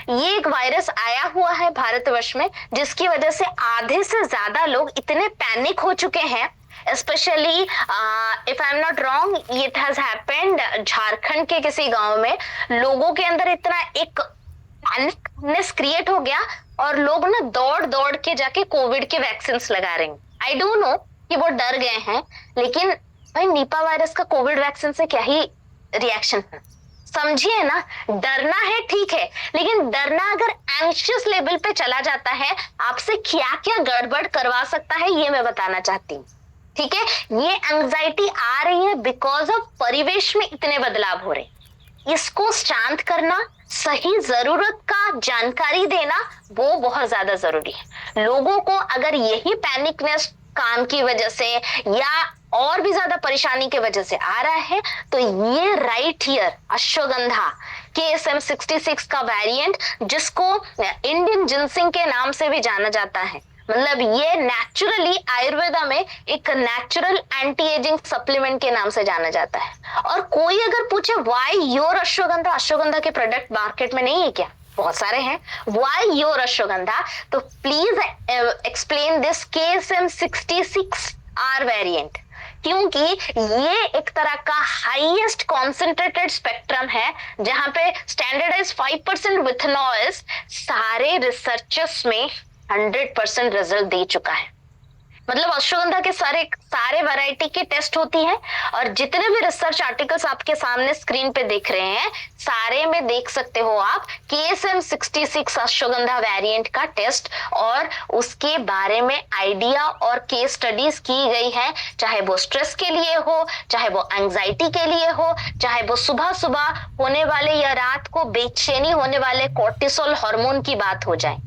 ये एक वायरस आया हुआ है भारतवर्ष में, जिसकी वजह से आधे से ज्यादा लोग इतने पैनिक हो चुके हैं। Specially if I am not wrong, it has happened Jharkhand के किसी गांव में। लोगों के अंदर इतना एक पैनिकनेस क्रिएट हो गया और लोग ना दौड़ के जाके कोविड के वैक्सीन लगा रहे हैं। आई डोंट नो कि वो डर गए हैं, लेकिन भाई निपा वायरस का कोविड वैक्सीन से क्या ही रिएक्शन है, समझिए ना। डरना है ठीक है, लेकिन डरना अगर एंशियस लेवल पे चला जाता है, आपसे क्या क्या गड़बड़ करवा सकता है ये मैं बताना चाहती हूँ। ठीक है, ये एंजाइटी आ रही है बिकॉज ऑफ परिवेश में इतने बदलाव हो रहे। इसको शांत करना, सही जरूरत का जानकारी देना, वो बहुत ज्यादा जरूरी है। लोगों को अगर यही पैनिकनेस काम की वजह से या और भी ज्यादा परेशानी की वजह से आ रहा है, तो ये राइट हियर अश्वगंधा KSM-66 का वेरिएंट, जिसको इंडियन जिनसिंग के नाम से भी जाना जाता है, मतलब ये नेचुरली आयुर्वेदा में एक नेचुरल एंटी एजिंग सप्लीमेंट के नाम से जाना जाता है। और कोई अगर पूछे व्हाई योर अश्वगंधा, अश्वगंधा के प्रोडक्ट मार्केट में नहीं है क्या? बहुत सारे हैं। Why your ashwagandha? तो please explain this KSM-66R variant, क्योंकि ये एक तरह का हाईएस्ट कॉन्सेंट्रेटेड स्पेक्ट्रम है, जहां पे स्टैंडर्डाइज 5% विथनॉल सारे रिसर्चर्स में 100% रिजल्ट दे चुका है। मतलब अश्वगंधा के सारे वैरायटी की टेस्ट होती है, और जितने भी रिसर्च आर्टिकल्स आपके सामने स्क्रीन पे देख रहे हैं, सारे में देख सकते हो आप KSM-66 अश्वगंधा वेरिएंट का टेस्ट, और उसके बारे में आइडिया और केस स्टडीज की गई है, चाहे वो स्ट्रेस के लिए हो, चाहे वो एंजाइटी के लिए हो, चाहे वो सुबह सुबह होने वाले या रात को बेचैनी होने वाले कोर्टिसोल हार्मोन की बात हो जाए।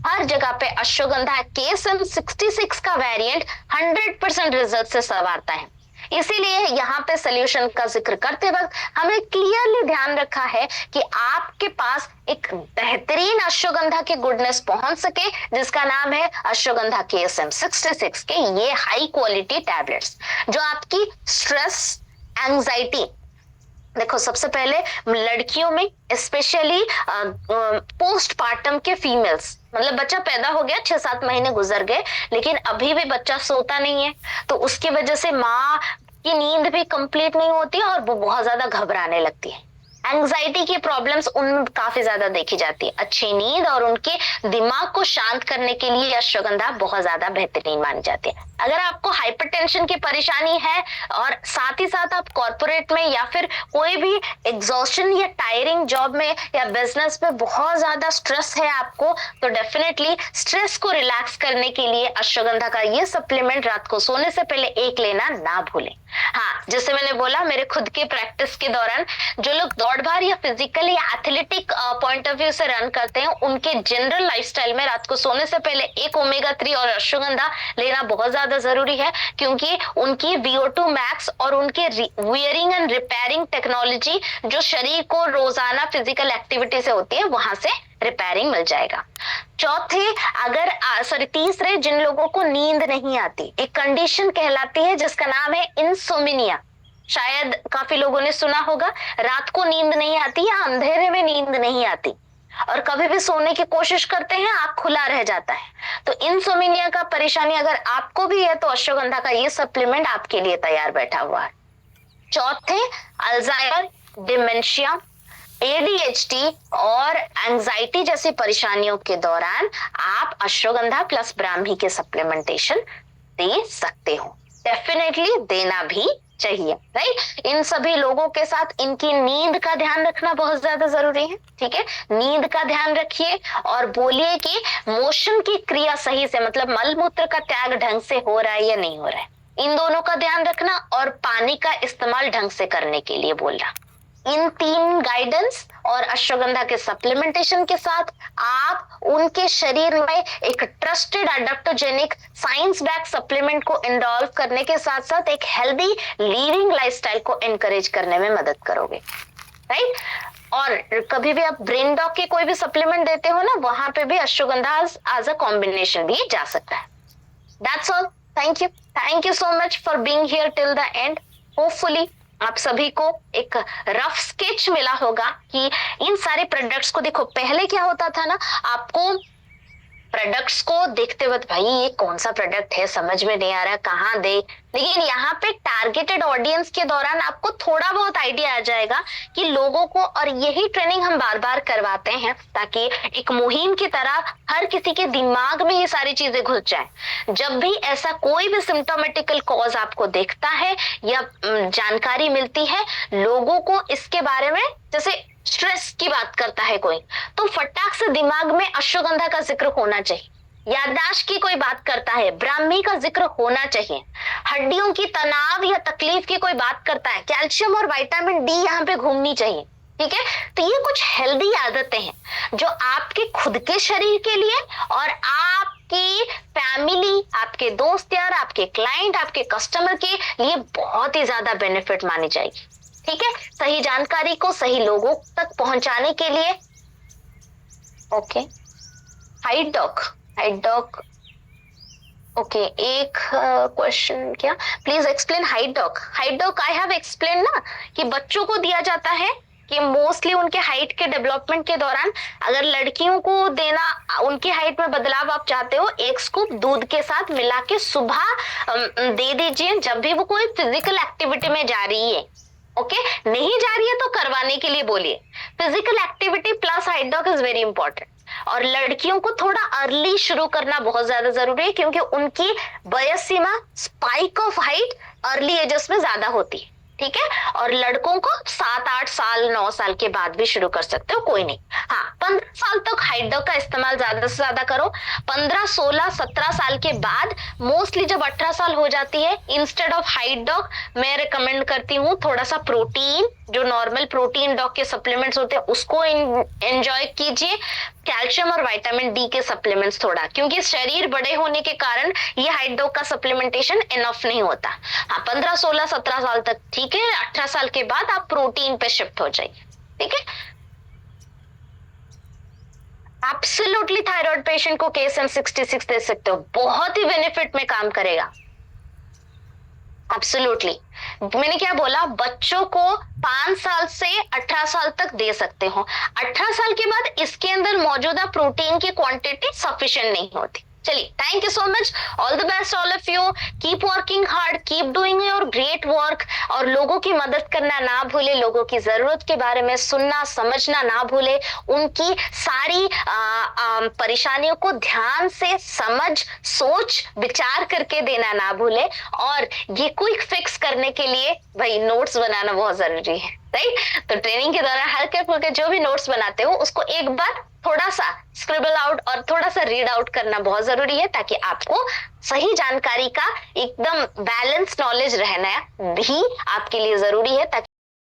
हर जगह पे अश्वगंधा KSM-66 का वेरिएंट 100% रिजल्ट से संवारता है। इसीलिए यहाँ पे सोल्यूशन का जिक्र करते वक्त हमें क्लियरली ध्यान रखा है कि आपके पास एक बेहतरीन अश्वगंधा की गुडनेस पहुंच सके, जिसका नाम है अश्वगंधा KSM-66 के ये हाई क्वालिटी टैबलेट्स, जो आपकी स्ट्रेस, एंजाइटी, देखो सबसे पहले लड़कियों में स्पेशली पोस्टपार्टम के फीमेल्स, मतलब बच्चा पैदा हो गया, 6-7 महीने गुजर गए, लेकिन अभी भी बच्चा सोता नहीं है, तो उसकी वजह से माँ की नींद भी कंप्लीट नहीं होती है और वो बहुत ज्यादा घबराने लगती है। एंजाइटी की प्रॉब्लम्स उनमें काफी ज्यादा देखी जाती है। अच्छी नींद और उनके दिमाग को शांत करने के लिए अश्वगंधा बहुत ज्यादा बेहतरीन मानी जाती है। अगर आपको हाइपरटेंशन की परेशानी है और साथ ही साथ आप कॉर्पोरेट में या फिर कोई भी एग्जॉस्शन या टायरिंग जॉब में या बिजनेस में बहुत ज्यादा स्ट्रेस है आपको, तो डेफिनेटली स्ट्रेस को रिलैक्स करने के लिए अश्वगंधा का ये सप्लीमेंट रात को सोने से पहले एक लेना ना भूलें। हाँ, जैसे मैंने बोला, मेरे खुद के प्रैक्टिस के दौरान जो लोग दौड़ भार या फिजिकल या एथलेटिक पॉइंट ऑफ व्यू से रन करते हैं, उनके जनरल लाइफस्टाइल में रात को सोने से पहले एक ओमेगा-3 और अश्वगंधा लेना बहुत ज्यादा जरूरी है, क्योंकि उनकी VO2 मैक्स और उनके वियरिंग एंड रिपेयरिंग टेक्नोलॉजी जो शरीर को रोजाना फिजिकल एक्टिविटी से होती है, वहां से रिपेयरिंग मिल जाएगा। तीसरे, जिन लोगों को नींद नहीं आती, एक कंडीशन कहलाती है जिसका नाम है इंसोमिनिया। शायद काफी लोगों ने सुना होगा, रात को नींद नहीं आती या अंधेरे में नींद नहीं आती और कभी भी सोने की कोशिश करते हैं, आंख खुला रह जाता है। तो इंसोमिनिया का परेशानी अगर आपको भी है, तो अश्वगंधा का ये सप्लीमेंट आपके लिए तैयार बैठा हुआ है। चौथे, अल्जाइमर, डिमेंशिया, ADHD और एंजाइटी जैसी परेशानियों के दौरान आप अश्वगंधा प्लस ब्राह्मी के सप्लीमेंटेशन दे सकते हो। डेफिनेटली देना भी चाहिए, राइट। इन सभी लोगों के साथ इनकी नींद का ध्यान रखना बहुत ज्यादा जरूरी है। ठीक है, नींद का ध्यान रखिए और बोलिए कि मोशन की क्रिया सही से, मतलब मल मूत्र का त्याग ढंग से हो रहा है या नहीं हो रहा है, इन दोनों का ध्यान रखना, और पानी का इस्तेमाल ढंग से करने के लिए बोलना। इन 3 गाइडेंस और अश्वगंधा के सप्लीमेंटेशन के साथ आप उनके शरीर में एक ट्रस्टेड अडॉप्टोजेनिक साइंस बैक सप्लीमेंट को इनरोल करने के साथ साथ एक हेल्दी लिविंग लाइफस्टाइल को एनकरेज करने में मदद करोगे, राइट। और कभी भी आप ब्रेन डॉग के कोई भी सप्लीमेंट देते हो ना, वहां पे भी अश्वगंधा एज अ कॉम्बिनेशन भी जा सकता है। That's all, thank you so much for being here till the end. Hopefully आप सभी को एक रफ स्केच मिला होगा कि इन सारे प्रोडक्ट्स को, देखो पहले क्या होता था ना, आपको प्रोडक्ट्स को देखते वक्त भाई ये कौन सा प्रोडक्ट है समझ में नहीं आ रहा कहाँ दे, लेकिन यहाँ पे टारगेटेड ऑडियंस के दौरान आपको थोड़ा बहुत आइडिया आ जाएगा कि लोगों को, और यही ट्रेनिंग हम बार बार करवाते हैं ताकि एक मुहिम की तरह हर किसी के दिमाग में ये सारी चीजें घुस जाए। जब भी ऐसा कोई भी सिम्टोमेटिकल कॉज आपको देखता है या जानकारी मिलती है, लोगों को इसके बारे में, जैसे स्ट्रेस की बात करता है कोई, तो फटाक से दिमाग में अश्वगंधा का जिक्र होना चाहिए। याददाश्त की कोई बात करता है, ब्राह्मी का जिक्र होना चाहिए। हड्डियों की तनाव या तकलीफ की कोई बात करता है, कैल्शियम और विटामिन डी यहाँ पे घूमनी चाहिए। ठीक है, तो ये कुछ हेल्दी आदतें हैं जो आपके खुद के शरीर के लिए और आपकी फैमिली, आपके दोस्त यार, आपके क्लाइंट, आपके कस्टमर के लिए बहुत ही ज्यादा बेनिफिट मानी जाएगी। ठीक है, सही जानकारी को सही लोगों तक पहुंचाने के लिए। ओके, हाइट डॉग ओके, एक क्वेश्चन क्या, please explain height dog. I have explain ना कि बच्चों को दिया जाता है कि मोस्टली उनके हाइट के डेवलपमेंट के दौरान, अगर लड़कियों को देना, उनकी हाइट में बदलाव आप चाहते हो, 1 स्कूप दूध के साथ मिला के सुबह दे दीजिए जब भी वो कोई फिजिकल एक्टिविटी में जा रही है। ओके, नहीं जा रही है तो करवाने के लिए बोलिए। Physical activity plus height dog is very important. और लड़कियों को थोड़ा अर्ली शुरू करना बहुत ज्यादा जरूरी है क्योंकि उनकी वयस सीमा, spike of height early ages में ज्यादा होती है। ठीक है, और लड़कों को 7-8 साल 9 साल के बाद भी शुरू कर सकते हो, कोई नहीं। हाँ, 15 साल तक हाइट डॉग का इस्तेमाल ज्यादा से ज्यादा करो। 15, 16, 17 साल के बाद, मोस्टली जब 18 साल हो जाती है, इंस्टेड ऑफ हाइट डॉग मैं रिकमेंड करती हूँ थोड़ा सा प्रोटीन, जो नॉर्मल प्रोटीन डॉग के सप्लीमेंट्स होते हैं उसको एंजॉय कीजिए। कैल्शियम और विटामिन डी के सप्लीमेंट्स थोड़ा, क्योंकि शरीर बड़े होने के कारण ये हाइट डॉग का सप्लीमेंटेशन इनफ नहीं होता। हाँ, 15, 16, 17 साल तक ठीक है, 18 साल के बाद आप प्रोटीन पे शिफ्ट हो जाइए। ठीक है, एब्सोल्युटली थायराइड पेशेंट को KSM-66 दे सकते हो, बहुत ही बेनिफिट में काम करेगा। एब्सोल्युटली, मैंने क्या बोला, बच्चों को 5 साल से 18 साल तक दे सकते हो। 18 साल के बाद इसके अंदर मौजूदा प्रोटीन की क्वांटिटी सफिशिएंट नहीं होती। चलिए, thank you so much, all the best all of you, keep working hard, keep doing your great work, और लोगों की मदद करना ना भूले, लोगों की जरूरत के बारे में सुनना समझना ना भूले, उनकी सारी परेशानियों को ध्यान से समझ सोच विचार करके देना ना भूले, और ये क्विक फिक्स करने के लिए भाई नोट्स बनाना बहुत जरूरी है, राइट। तो ट्रेनिंग के दौरान हल्के फुल्के जो भी नोट्स बनाते हो उसको एक बार थोड़ा सा स्क्रिबल आउट और थोड़ा सा रीड आउट करना बहुत जरूरी है, ताकि आपको सही जानकारी का एकदम बैलेंस नॉलेज रहना भी आपके लिए जरूरी है, ताकि